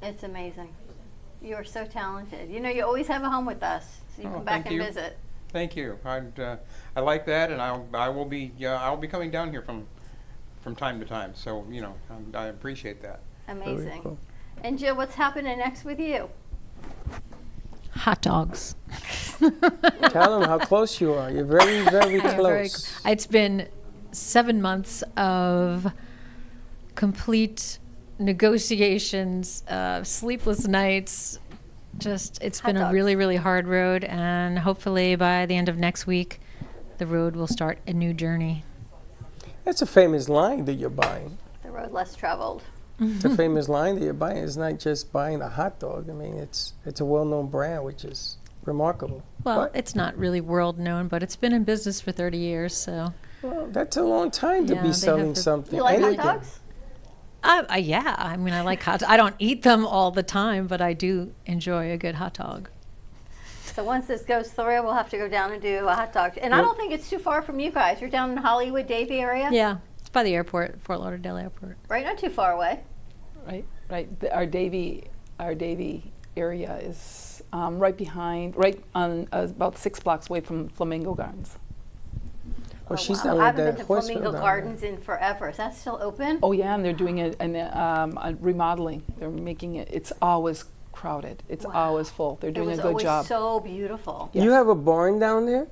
[SPEAKER 3] It's amazing. You are so talented. You know, you always have a home with us, so you come back and visit.
[SPEAKER 11] Thank you. I like that, and I will be coming down here from time to time. So you know, I appreciate that.
[SPEAKER 3] Amazing.
[SPEAKER 2] Cool.
[SPEAKER 3] And Jill, what's happening next with you?
[SPEAKER 10] Hot dogs.
[SPEAKER 2] Tell them how close you are. You're very, very close.
[SPEAKER 10] It's been 7 months of complete negotiations, sleepless nights. It's been a really, really hard road, and hopefully by the end of next week, the road will start a new journey.
[SPEAKER 2] That's a famous line that you're buying.
[SPEAKER 3] The road less traveled.
[SPEAKER 2] It's a famous line that you're buying. It's not just buying a hot dog. I mean, it's a well-known brand, which is remarkable.
[SPEAKER 10] Well,
[SPEAKER 2] But-
[SPEAKER 10] it's not really world known, but it's been in business for 30 years, so.
[SPEAKER 2] Well, that's a long time to
[SPEAKER 10] Yeah,
[SPEAKER 2] be
[SPEAKER 10] they
[SPEAKER 2] selling
[SPEAKER 10] have to-
[SPEAKER 2] something.
[SPEAKER 3] You like
[SPEAKER 2] anything.
[SPEAKER 3] hot dogs?
[SPEAKER 10] Yeah, I mean, I like hot dogs. I don't eat them all the time, but I do enjoy a good hot dog.
[SPEAKER 3] So once this goes through, we'll have to go down and do a hot dog. And I don't think it's too far from you guys. You're down in Hollywood, Davie area?
[SPEAKER 10] Yeah, it's by the airport, Fort Lauderdale Airport.
[SPEAKER 3] Right, not too far away.
[SPEAKER 8] Right. Our Davie area is right on about 6 blocks away from Flamingo Gardens.
[SPEAKER 2] Well, she's
[SPEAKER 3] Wow.
[SPEAKER 2] down
[SPEAKER 3] I
[SPEAKER 2] with
[SPEAKER 3] haven't
[SPEAKER 2] that
[SPEAKER 3] been to
[SPEAKER 2] horse
[SPEAKER 3] Flamingo
[SPEAKER 2] field down
[SPEAKER 3] Gardens in forever. Is that still open?
[SPEAKER 8] Oh yeah, and they're doing a remodeling. They're making it. It's always crowded. It's always full. They're doing a good job.
[SPEAKER 3] It was always so beautiful.
[SPEAKER 2] there. You have a barn down there?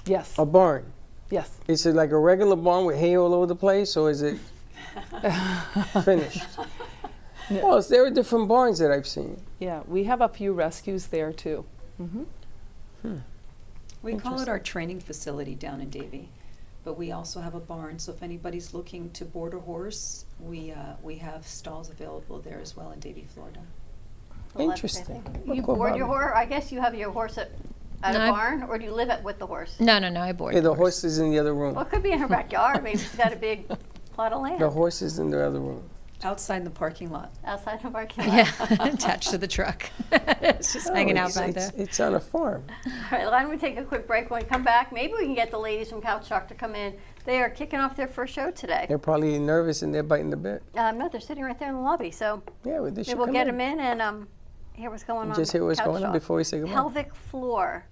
[SPEAKER 8] Yes.
[SPEAKER 2] A barn?
[SPEAKER 8] Yes.
[SPEAKER 2] Is it like a regular barn with hay all over the place, or is it finished? Well, there are different barns that I've seen.
[SPEAKER 8] Yeah, we have a few rescues there too.
[SPEAKER 9] We call it our training facility down in Davie, but we also have a barn. So if anybody's looking to board a horse, we have stalls available there as well in Davie, Florida.
[SPEAKER 3] Well,
[SPEAKER 2] Interesting.
[SPEAKER 3] You board your horse? I guess you have your horse at
[SPEAKER 10] No,
[SPEAKER 3] a barn, or do you live with the horse?
[SPEAKER 10] No, I board.
[SPEAKER 2] Yeah, the horse is in the other room.
[SPEAKER 3] Well, it could be in her backyard. Maybe she's got a big plot of land.
[SPEAKER 2] The horse is in the other room.
[SPEAKER 9] Outside in the parking lot.
[SPEAKER 3] Outside the parking lot.
[SPEAKER 10] Yeah, attached to the truck. It's just hanging out back there.
[SPEAKER 2] It's on a farm.
[SPEAKER 3] All right, why don't we take a quick break? When we come back, maybe we can get the ladies from Couch Talk to come in. They are kicking off their first show today.
[SPEAKER 2] They're probably nervous and they're biting the bit.
[SPEAKER 3] No, they're sitting right there in the lobby. So
[SPEAKER 2] Yeah, well, they
[SPEAKER 3] maybe
[SPEAKER 2] should
[SPEAKER 3] we'll
[SPEAKER 2] come
[SPEAKER 3] get
[SPEAKER 2] in.
[SPEAKER 3] them in and hear what's going on.
[SPEAKER 2] Just hear what's
[SPEAKER 3] Couch
[SPEAKER 2] going on
[SPEAKER 3] Talk.
[SPEAKER 2] before we say goodbye.
[SPEAKER 3] Pelvic floor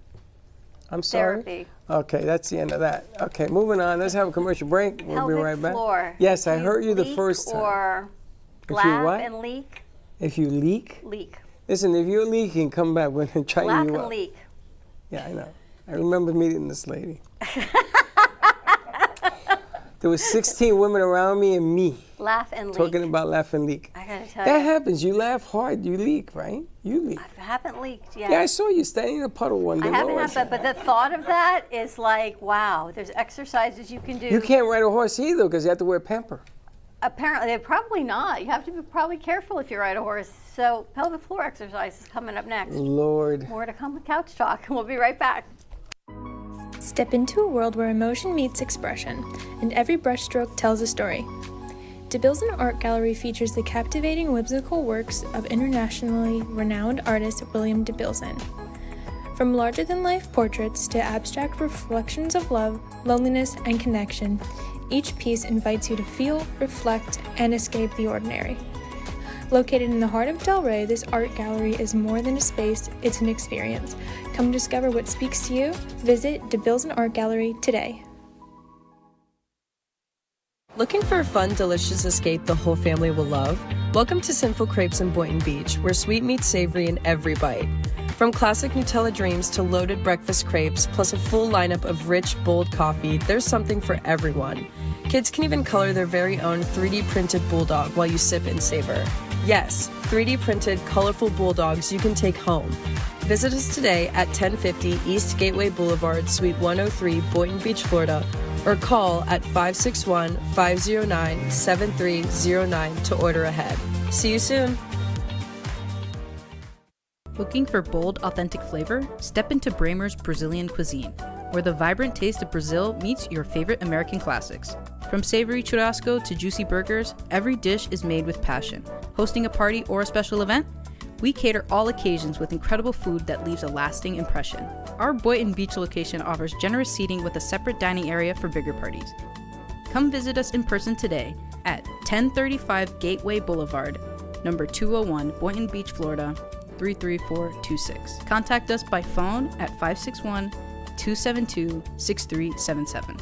[SPEAKER 2] I'm sorry.
[SPEAKER 3] therapy.
[SPEAKER 2] Okay, that's the end of that. Okay, moving on. Let's have a commercial break. We'll be
[SPEAKER 3] Pelvic
[SPEAKER 2] right back.
[SPEAKER 3] floor.
[SPEAKER 2] Yes, I
[SPEAKER 3] Do
[SPEAKER 2] heard you the
[SPEAKER 3] leak
[SPEAKER 2] first time.
[SPEAKER 3] Or
[SPEAKER 2] If you
[SPEAKER 3] laugh
[SPEAKER 2] what?
[SPEAKER 3] and leak.
[SPEAKER 2] If you leak?
[SPEAKER 3] Leak.
[SPEAKER 2] Listen, if you're leaking, come back. We're going to try
[SPEAKER 3] Laugh
[SPEAKER 2] you
[SPEAKER 3] and
[SPEAKER 2] up.
[SPEAKER 3] leak.
[SPEAKER 2] Yeah, I know. I remember meeting this lady. There was 16 women around me and me
[SPEAKER 3] Laugh and leak.
[SPEAKER 2] talking about laugh and leak.
[SPEAKER 3] I gotta tell
[SPEAKER 2] That
[SPEAKER 3] you.
[SPEAKER 2] happens. You laugh hard, you leak, right? You leak.
[SPEAKER 3] I haven't leaked yet.
[SPEAKER 2] Yeah, I saw you standing in a puddle one day.
[SPEAKER 3] I
[SPEAKER 2] What
[SPEAKER 3] haven't
[SPEAKER 2] was
[SPEAKER 3] had, but the thought of that is like, wow. There's exercises you can do.
[SPEAKER 2] You can't ride a horse either because you have to wear pamper.
[SPEAKER 3] Apparently, probably not. You have to be probably careful if you ride a horse. So, pelvic floor exercise is coming up next.
[SPEAKER 2] Lord.
[SPEAKER 3] More to come with Couch Talk. We'll be right back.
[SPEAKER 7] Step into a world where emotion meets expression, and every brushstroke tells a story. DeBilson Art Gallery features the captivating whimsical works of internationally renowned artist William DeBilson. From larger-than-life portraits to abstract reflections of love, loneliness, and connection, each piece invites you to feel, reflect, and escape the ordinary. Located in the heart of Delray, this art gallery is more than a space, it's an experience. Come discover what speaks to you. Visit DeBilson Art Gallery today.
[SPEAKER 5] Looking for a fun, delicious escape the whole family will love? Welcome to Sinful Crepes in Boynton Beach, where sweet meets savory in every bite. From classic Nutella dreams to loaded breakfast crepes, plus a full lineup of rich, bold coffee, there's something for everyone. Kids can even color their very own 3D printed bulldog while you sip and savor. Yes, 3D printed, colorful bulldogs you can take home. Visit us today at 1050 East Gateway Boulevard, Suite 103, Boynton Beach, Florida, or call at 561-509-7309 to order ahead. See you soon.
[SPEAKER 14] Looking for bold, authentic flavor? Step into Bramer's Brazilian cuisine, where the vibrant taste of Brazil meets your favorite American classics. From savory churrasco to juicy burgers, every dish is made with passion. Hosting a party or a special event? We cater all occasions with incredible food that leaves a lasting impression. Our Boynton Beach location offers generous seating with a separate dining area for bigger parties. Come visit us in person today at 1035 Gateway Boulevard, number 201, Boynton Beach, Florida, 33426. Contact us by phone at 561-272-6377.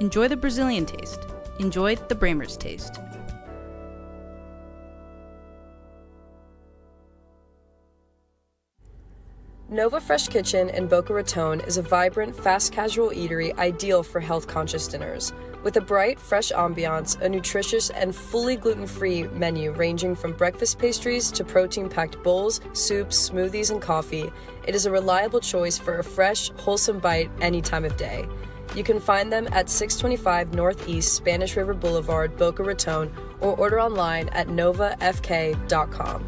[SPEAKER 14] Enjoy the Brazilian taste. Enjoy the Bramer's taste.
[SPEAKER 5] Nova Fresh Kitchen in Boca Raton is a vibrant, fast casual eatery ideal for health-conscious dinners. With a bright, fresh ambiance, a nutritious and fully gluten-free menu ranging from breakfast pastries to protein-packed bowls, soups, smoothies, and coffee, it is a reliable choice for a fresh, wholesome bite any time of day. You can find them at 625 Northeast Spanish River Boulevard, Boca Raton, or order online at novafk.com.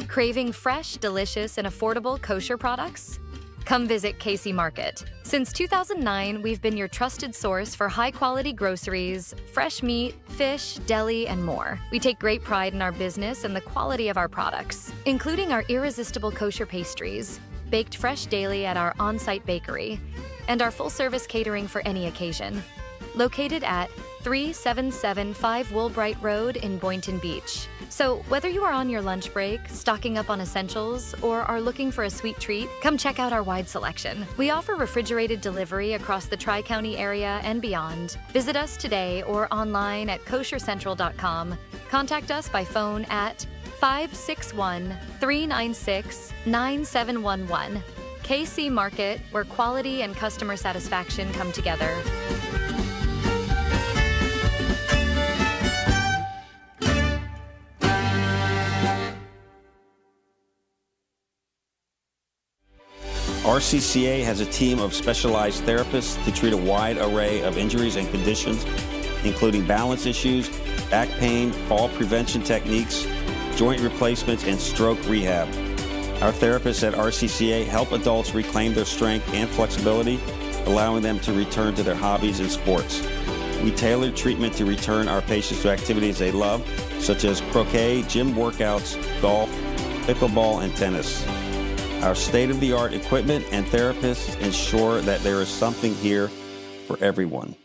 [SPEAKER 19] Craving fresh, delicious, and affordable kosher products? Come visit Casey Market. Since 2009, we've been your trusted source for high-quality groceries, fresh meat, fish, deli, and more. We take great pride in our business and the quality of our products, including our irresistible kosher pastries, baked fresh daily at our on-site bakery, and our full-service catering for any occasion. Located at 3775 Woolbright Road in Boynton Beach. So whether you are on your lunch break, stocking up on essentials, or are looking for a sweet treat, come check out our wide selection. We offer refrigerated delivery across the Tri-County area and beyond. Visit us today or online at koshercentral.com. Contact us by phone at 561-396-9711. KC Market, where quality and customer satisfaction come together.
[SPEAKER 20] RCCA has a team of specialized therapists to treat a wide array of injuries and conditions, including balance issues, back pain, fall prevention techniques, joint replacements, and stroke rehab. Our therapists at RCCA help adults reclaim their strength and flexibility, allowing them to return to their hobbies and sports. We tailor treatment to return our patients to activities they love, such as croquet, gym workouts, golf, pickleball, and tennis. Our state-of-the-art equipment and therapists ensure that there is something here for everyone.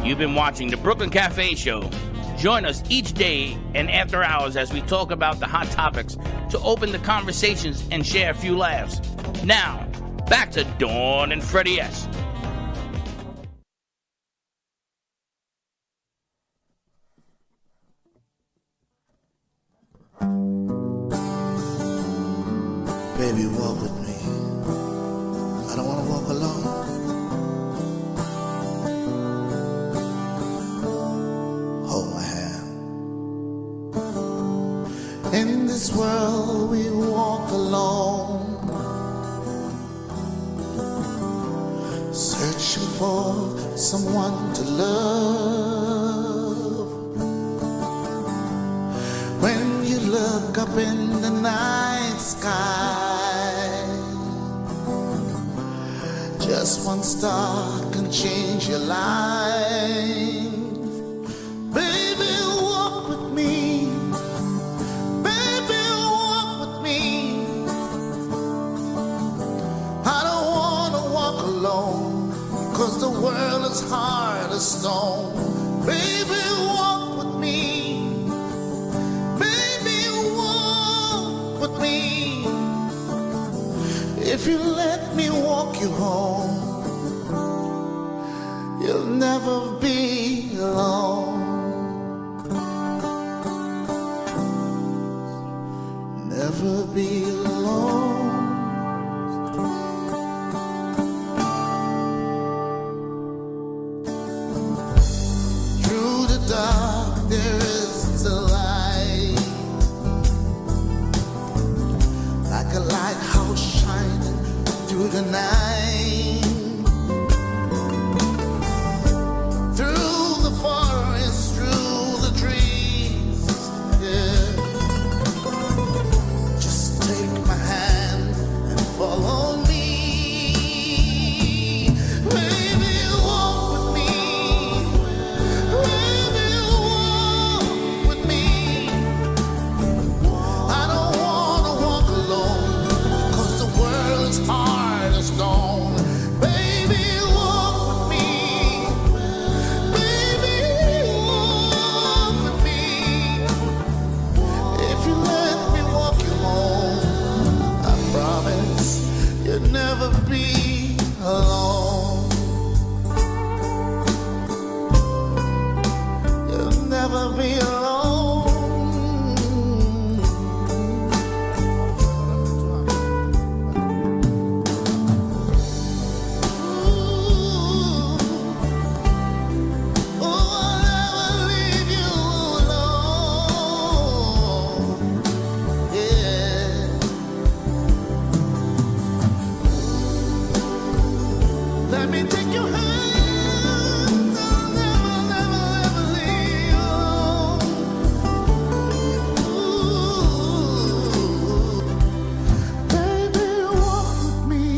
[SPEAKER 1] You've been watching the Brooklyn Cafe Show. Join us each day and after hours as we talk about the hot topics to open the conversations and share a few laughs. Now, back to Dawn and Freddie S.
[SPEAKER 21] Baby, walk with me. I don't want to walk alone. Hold my hand. In this world we walk alone, searching for someone to love. When you look up in the night sky, just one star can change your life. Baby, walk with 'cause the world is hard as stone. Baby, walk with me. Baby, walk with me. If you let me walk you home, you'll never be alone. Never be alone. Through the dark there is a light, like a lighthouse shining through the night. Through the forest, through the trees, yeah. Just take my hand and follow me. Baby, walk with me. Baby, walk with me. I don't wanna walk alone, 'cause the world is hard as stone. Baby, walk with me. Baby, walk with me. If you let me walk you home, I promise you'll never be alone. You'll never be alone. Ooh, I'll never leave you alone. Yeah. Let me take your hand. I'll never, never, ever leave you alone. Ooh. Baby, walk with me.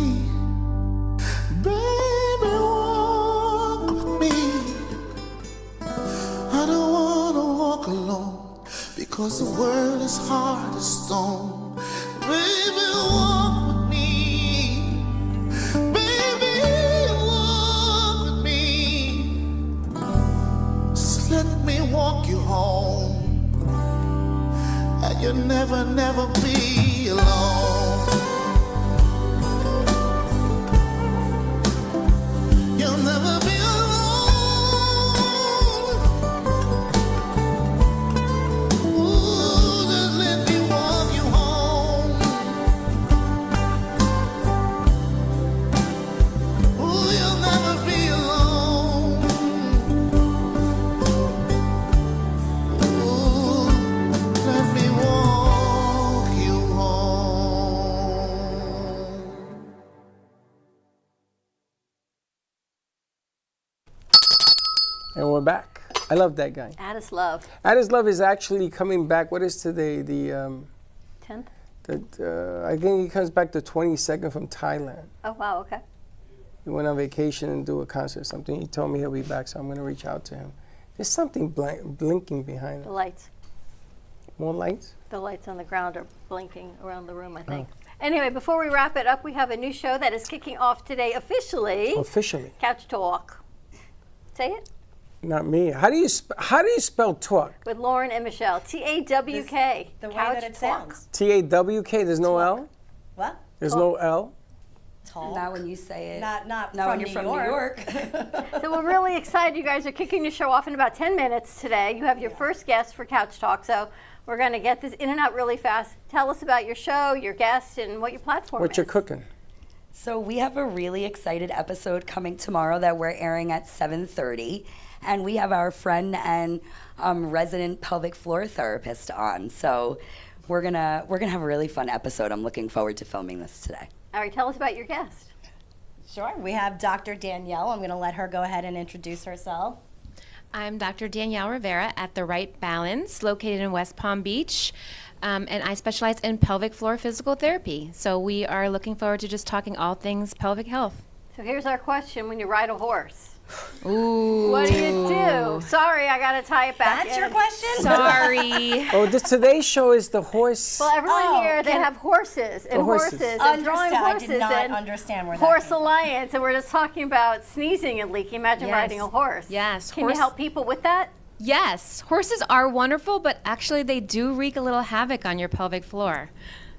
[SPEAKER 21] Baby, walk with me. I don't wanna walk alone, because the world is hard as stone. Baby, walk with me. Baby, walk with me. Just let me walk you home, and you'll never, never be alone. You'll never be alone. Ooh, just let me walk you home. Ooh, you'll never be alone. Ooh, let me walk you home.
[SPEAKER 2] And we're back. I love that guy.
[SPEAKER 3] Addis Love.
[SPEAKER 2] Addis Love is actually coming back. What is today? The
[SPEAKER 3] 10th?
[SPEAKER 2] I think he comes back the 22nd from Thailand.
[SPEAKER 3] Oh, wow, okay.
[SPEAKER 2] He went on vacation and do a concert or something. He told me he'll be back, so I'm going to reach out to him. There's something blinking behind
[SPEAKER 3] The
[SPEAKER 2] him.
[SPEAKER 3] lights.
[SPEAKER 2] More lights?
[SPEAKER 3] The lights on the ground are blinking around the room, I think. Anyway, before we wrap it up, we have a new show that is kicking off today officially.
[SPEAKER 2] Officially.
[SPEAKER 3] Couch Talk. Say it.
[SPEAKER 2] Not me. How do you spell talk?
[SPEAKER 3] With Lauren and Michelle. T-A-W-K.
[SPEAKER 6] The way
[SPEAKER 3] Couch
[SPEAKER 6] that it
[SPEAKER 3] Talk.
[SPEAKER 6] sounds.
[SPEAKER 2] T-A-W-K, there's no L?
[SPEAKER 6] What?
[SPEAKER 2] There's no L?
[SPEAKER 6] Talk.
[SPEAKER 22] Not when you say it.
[SPEAKER 6] Not
[SPEAKER 22] Not
[SPEAKER 6] from
[SPEAKER 22] when you're
[SPEAKER 6] New
[SPEAKER 22] from
[SPEAKER 6] York.
[SPEAKER 22] New York.
[SPEAKER 3] So we're really excited. You guys are kicking the show off in about 10 minutes today. You have your first guest for Couch Talk, so we're going to get this in and out really fast. Tell us about your show, your guest, and what your platform
[SPEAKER 2] What
[SPEAKER 3] is.
[SPEAKER 2] you're cooking?
[SPEAKER 22] So we have a really excited episode coming tomorrow that we're airing at 7:30, and we have our friend and resident pelvic floor therapist on. So we're gonna have a really fun episode. I'm looking forward to filming this today.
[SPEAKER 3] All right, tell us about your guest.
[SPEAKER 6] Sure. We have Dr. Danielle. I'm going to let her go ahead and introduce herself.
[SPEAKER 23] I'm Dr. Danielle Rivera at The Right Balance, located in West Palm Beach, and I specialize in pelvic floor physical therapy. So we are looking forward to just talking all things pelvic health.
[SPEAKER 3] So here's our question. When you ride a horse,
[SPEAKER 8] Ooh.
[SPEAKER 3] What do you do? Sorry, I got to tie it back.
[SPEAKER 6] That's your question?
[SPEAKER 8] Sorry.
[SPEAKER 2] Oh, today's show is the horse.
[SPEAKER 3] Well, everyone here, they have horses and
[SPEAKER 2] horses.
[SPEAKER 3] and drawing
[SPEAKER 6] I
[SPEAKER 3] horses
[SPEAKER 6] did not
[SPEAKER 3] and
[SPEAKER 6] understand where that
[SPEAKER 3] Horse
[SPEAKER 6] came from.
[SPEAKER 3] Alliance, and we're just talking about sneezing and leaking. Imagine
[SPEAKER 23] Yes.
[SPEAKER 3] riding a horse.
[SPEAKER 23] Yes.
[SPEAKER 3] Can you help people with that?
[SPEAKER 23] Yes. Horses are wonderful, but actually they do wreak a little havoc on your pelvic floor.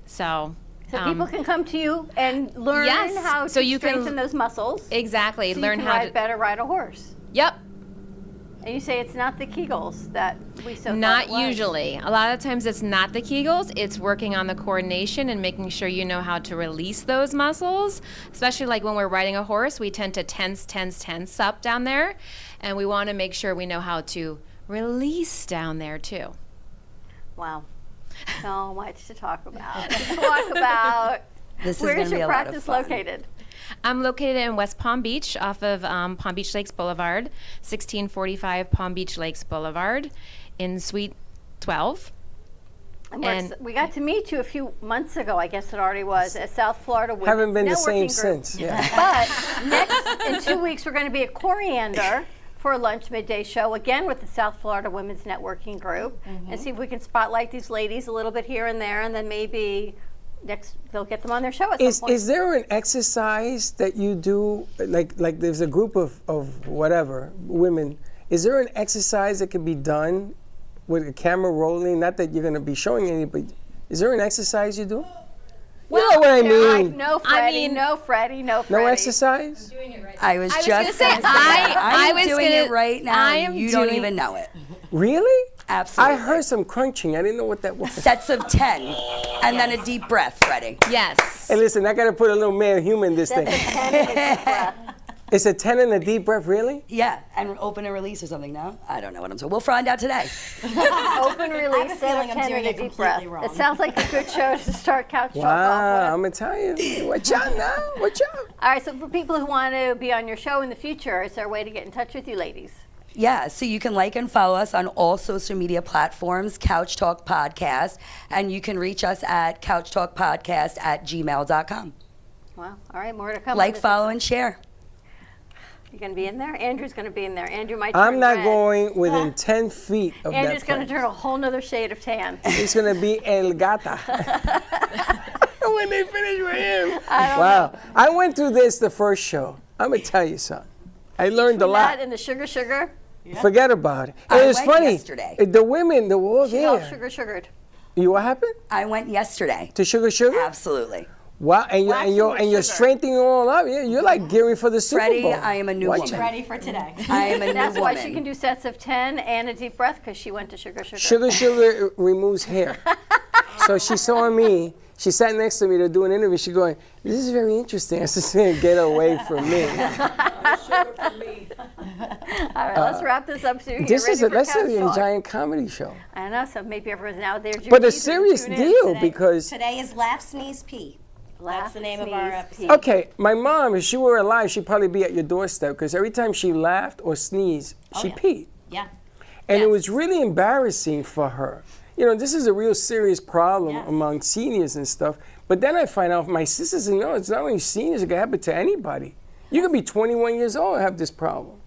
[SPEAKER 23] So
[SPEAKER 3] people can come to you and learn how to strengthen those muscles.
[SPEAKER 23] Exactly.
[SPEAKER 3] So
[SPEAKER 23] learn
[SPEAKER 3] you can
[SPEAKER 23] how
[SPEAKER 3] ride
[SPEAKER 23] to
[SPEAKER 3] better, ride a horse.
[SPEAKER 23] Yep.
[SPEAKER 3] And you say it's not the Kegels that we so
[SPEAKER 23] Not
[SPEAKER 3] thought it was.
[SPEAKER 23] usually. A lot of times it's not the Kegels. It's working on the coordination and making sure you know how to release those muscles. Especially like when we're riding a horse, we tend to tense up down there. And we want to make sure we know how to release down there too.
[SPEAKER 3] Wow. So much to talk about. This is
[SPEAKER 22] gonna
[SPEAKER 3] Where's
[SPEAKER 22] be
[SPEAKER 3] your
[SPEAKER 22] a lot of
[SPEAKER 3] practice
[SPEAKER 22] fun.
[SPEAKER 3] located?
[SPEAKER 23] I'm located in West Palm Beach off of Palm Beach Lakes Boulevard, 1645 Palm Beach Lakes Boulevard in Suite 12.
[SPEAKER 3] And we got to meet you a few months ago, I guess it already was, at South Florida Women's
[SPEAKER 2] Haven't been the same
[SPEAKER 3] Networking Group.
[SPEAKER 2] since. Yeah.
[SPEAKER 3] But next, in 2 weeks, we're going to be at Coriander for a lunch midday show, again with the South Florida Women's Networking Group, and see if we can spotlight these ladies a little bit here and there, and then maybe next they'll get them on their show at some point.
[SPEAKER 2] Is there an exercise that you do, like there's a group of whatever, women, is there an exercise that can be done with a camera rolling? Not that you're going to be showing any, but is there an exercise you do? You know what I mean?
[SPEAKER 3] No, Freddie, no, Freddie, no, Freddie.
[SPEAKER 2] No exercise?
[SPEAKER 22] I was
[SPEAKER 23] I was
[SPEAKER 22] just
[SPEAKER 23] gonna say,
[SPEAKER 22] gonna say,
[SPEAKER 23] I
[SPEAKER 22] I'm
[SPEAKER 23] was
[SPEAKER 22] doing
[SPEAKER 23] gonna-
[SPEAKER 22] it right now.
[SPEAKER 23] I
[SPEAKER 22] and
[SPEAKER 23] am
[SPEAKER 22] you don't
[SPEAKER 23] doing-
[SPEAKER 22] even know it.
[SPEAKER 2] Really?
[SPEAKER 22] Absolutely.
[SPEAKER 2] I heard some crunching. I didn't know what that was.
[SPEAKER 22] Sets of 10, and then a deep breath, Freddie.
[SPEAKER 23] Yes.
[SPEAKER 2] Hey, listen, I got to put a little male humor in this thing. It's a 10 and a deep breath, really?
[SPEAKER 22] Yeah, and open and release or something. No, I don't know what I'm saying. We'll find out today.
[SPEAKER 3] Open release, set of 10 and a deep breath. It sounds like a good show to start Couch Talk off
[SPEAKER 2] Wow,
[SPEAKER 3] with.
[SPEAKER 2] I'm going to tell you. Watch out now. Watch out.
[SPEAKER 3] All right, so for people who want to be on your show in the future, is there a way to get in touch with you ladies?
[SPEAKER 22] Yeah, so you can like and follow us on all social media platforms, Couch Talk Podcast, and you can reach us at couchtalkpodcast@gmail.com.
[SPEAKER 3] Wow, all right, more to come.
[SPEAKER 22] Like, follow, and share.
[SPEAKER 3] You going to be in there? Andrew's going to be in there. Andrew might turn
[SPEAKER 2] I'm not
[SPEAKER 3] red.
[SPEAKER 2] going within 10 feet of
[SPEAKER 3] Andrew's
[SPEAKER 2] that
[SPEAKER 3] going to
[SPEAKER 2] place.
[SPEAKER 3] turn a whole nother shade of tan.
[SPEAKER 2] It's going to be El Gata. When they finish with him.
[SPEAKER 3] I don't
[SPEAKER 2] Wow. I went through this the first show. I'm going to tell you something. I learned a lot.
[SPEAKER 3] That and the sugar.
[SPEAKER 2] Forget about it.
[SPEAKER 22] I
[SPEAKER 2] It was
[SPEAKER 22] went
[SPEAKER 2] funny.
[SPEAKER 22] yesterday.
[SPEAKER 2] The women, they were all
[SPEAKER 3] She's all
[SPEAKER 2] there.
[SPEAKER 3] sugared.
[SPEAKER 2] You what happened?
[SPEAKER 22] I went yesterday.
[SPEAKER 2] To Sugar?
[SPEAKER 22] Absolutely.
[SPEAKER 2] Wow, and you're
[SPEAKER 3] Waxing with
[SPEAKER 2] you're
[SPEAKER 3] sugar.
[SPEAKER 2] strengthening all up. You're like gearing for the Super
[SPEAKER 22] Freddie,
[SPEAKER 2] Bowl.
[SPEAKER 22] I am a new
[SPEAKER 2] Watch
[SPEAKER 22] woman.
[SPEAKER 2] it.
[SPEAKER 6] Ready for today.
[SPEAKER 22] I am a new
[SPEAKER 3] That's why
[SPEAKER 22] woman.
[SPEAKER 3] she can do sets of 10 and a deep breath because she went to sugar.
[SPEAKER 2] Sugar removes hair. So she saw me. She sat next to me to do an interview. She going, "This is very interesting." I said, "Get away from me."
[SPEAKER 3] All right, let's wrap this up so you can
[SPEAKER 2] This
[SPEAKER 3] get
[SPEAKER 2] is
[SPEAKER 3] ready for
[SPEAKER 2] that's
[SPEAKER 3] Couch
[SPEAKER 2] a
[SPEAKER 3] Talk.
[SPEAKER 2] giant comedy show.
[SPEAKER 3] I know, so maybe everyone's now there.
[SPEAKER 2] But a serious deal because
[SPEAKER 6] Today is Laugh, Sneeze, Pee. That's the name of our episode.
[SPEAKER 2] okay, my mom, if she were alive, she'd probably be at your doorstep because every time she laughed or sneezed, she peed.
[SPEAKER 6] Yeah.
[SPEAKER 2] And it was really embarrassing for her. You know, this is a real serious problem among seniors and stuff. But then I find out my sisters and no, it's not only seniors, it can happen to anybody. You could be 21 years old and have this problem.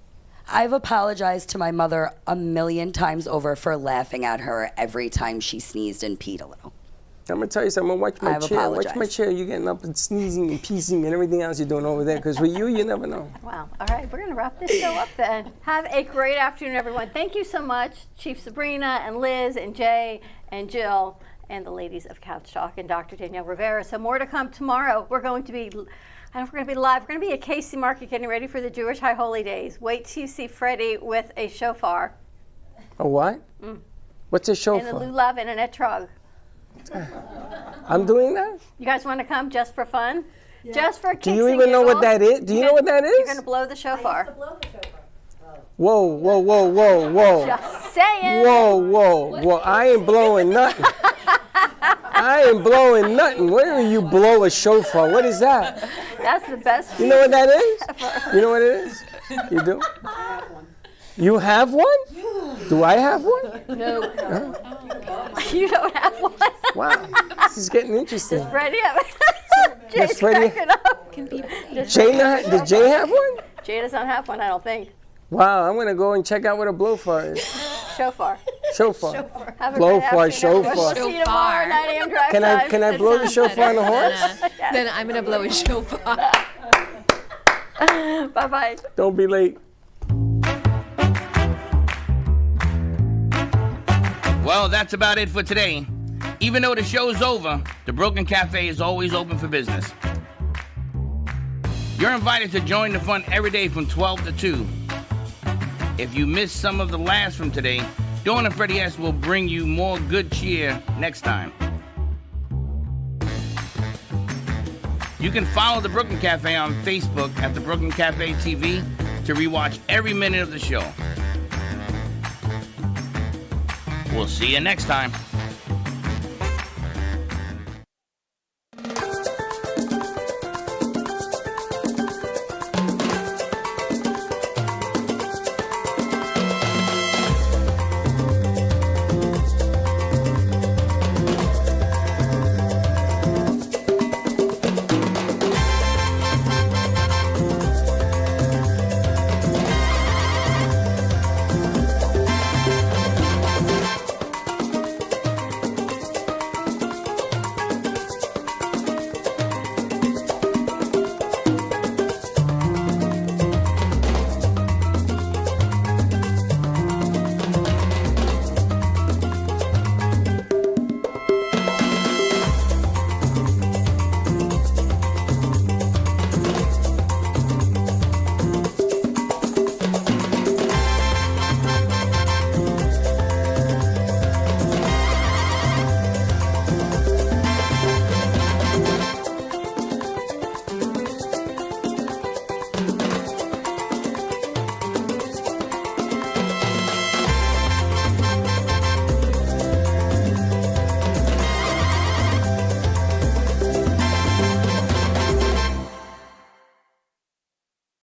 [SPEAKER 22] I've apologized to my mother a million times over for laughing at her every time she sneezed and peed a little.
[SPEAKER 2] I'm gonna tell you something. I'm gonna watch my
[SPEAKER 22] I've
[SPEAKER 2] chair. Watch my
[SPEAKER 22] apologized.
[SPEAKER 2] chair. You getting up and sneezing and piecing and everything else you're doing over there. Because with you, you never know.
[SPEAKER 3] Wow. All right, we're going to wrap this show up then. Have a great afternoon, everyone. Thank you so much, Chief Sabrina and Liz and Jay and Jill and the ladies of Couch Talk and Dr. Danielle Rivera. So more to come tomorrow. We're going to be, I don't know if we're going to be live. We're going to be at Casey Market getting ready for the Jewish High Holy Days. Wait till you see Freddie with a shofar.
[SPEAKER 2] A what? What's a show
[SPEAKER 3] And a
[SPEAKER 2] for?
[SPEAKER 3] lulav and an etrog.
[SPEAKER 2] I'm doing that?
[SPEAKER 3] You guys want to come just for fun? Just for kicks
[SPEAKER 2] Do you
[SPEAKER 3] and
[SPEAKER 2] even know what
[SPEAKER 3] giggles?
[SPEAKER 2] that is? Do you know what that
[SPEAKER 3] You're
[SPEAKER 2] is?
[SPEAKER 3] going to blow the shofar.
[SPEAKER 2] Whoa, whoa, whoa, whoa, whoa.
[SPEAKER 3] Just saying.
[SPEAKER 2] Whoa, whoa, whoa. I ain't blowing nothing. I ain't blowing nothing. Where do you blow a shofar? What is that?
[SPEAKER 3] That's the best.
[SPEAKER 2] You know what that is?
[SPEAKER 3] ever.
[SPEAKER 2] You know what it is? You do? You have one? Do I have one?
[SPEAKER 3] No. You don't have one.
[SPEAKER 2] Wow, this is getting interesting.
[SPEAKER 3] Freddie have
[SPEAKER 2] Does
[SPEAKER 3] Jay's
[SPEAKER 2] Freddie-
[SPEAKER 3] cracking up.
[SPEAKER 2] Jay, did Jay have one?
[SPEAKER 3] Jay does not have one, I don't think.
[SPEAKER 2] Wow, I'm gonna go and check out what a blowfar is.
[SPEAKER 3] Shofar.
[SPEAKER 2] Shofar.
[SPEAKER 3] Have a
[SPEAKER 2] Blowfar,
[SPEAKER 3] great afternoon, everyone.
[SPEAKER 2] shofar.
[SPEAKER 3] We'll see you tomorrow, 9 a.m. drive
[SPEAKER 2] Can I blow the shofar on the horse?
[SPEAKER 23] Then I'm going to blow a shofar.
[SPEAKER 3] Bye-bye.
[SPEAKER 2] Don't be late.
[SPEAKER 1] Well, that's about it for today. Even though the show's over, the Brooklyn Cafe is always open for business. You're invited to join the fun every day from 12 to 2. If you missed some of the laughs from today, Dawn and Freddie S. will bring you more good cheer next time. You can follow the Brooklyn Cafe on Facebook at the Brooklyn Cafe TV to rewatch every minute of the show. We'll see you next time.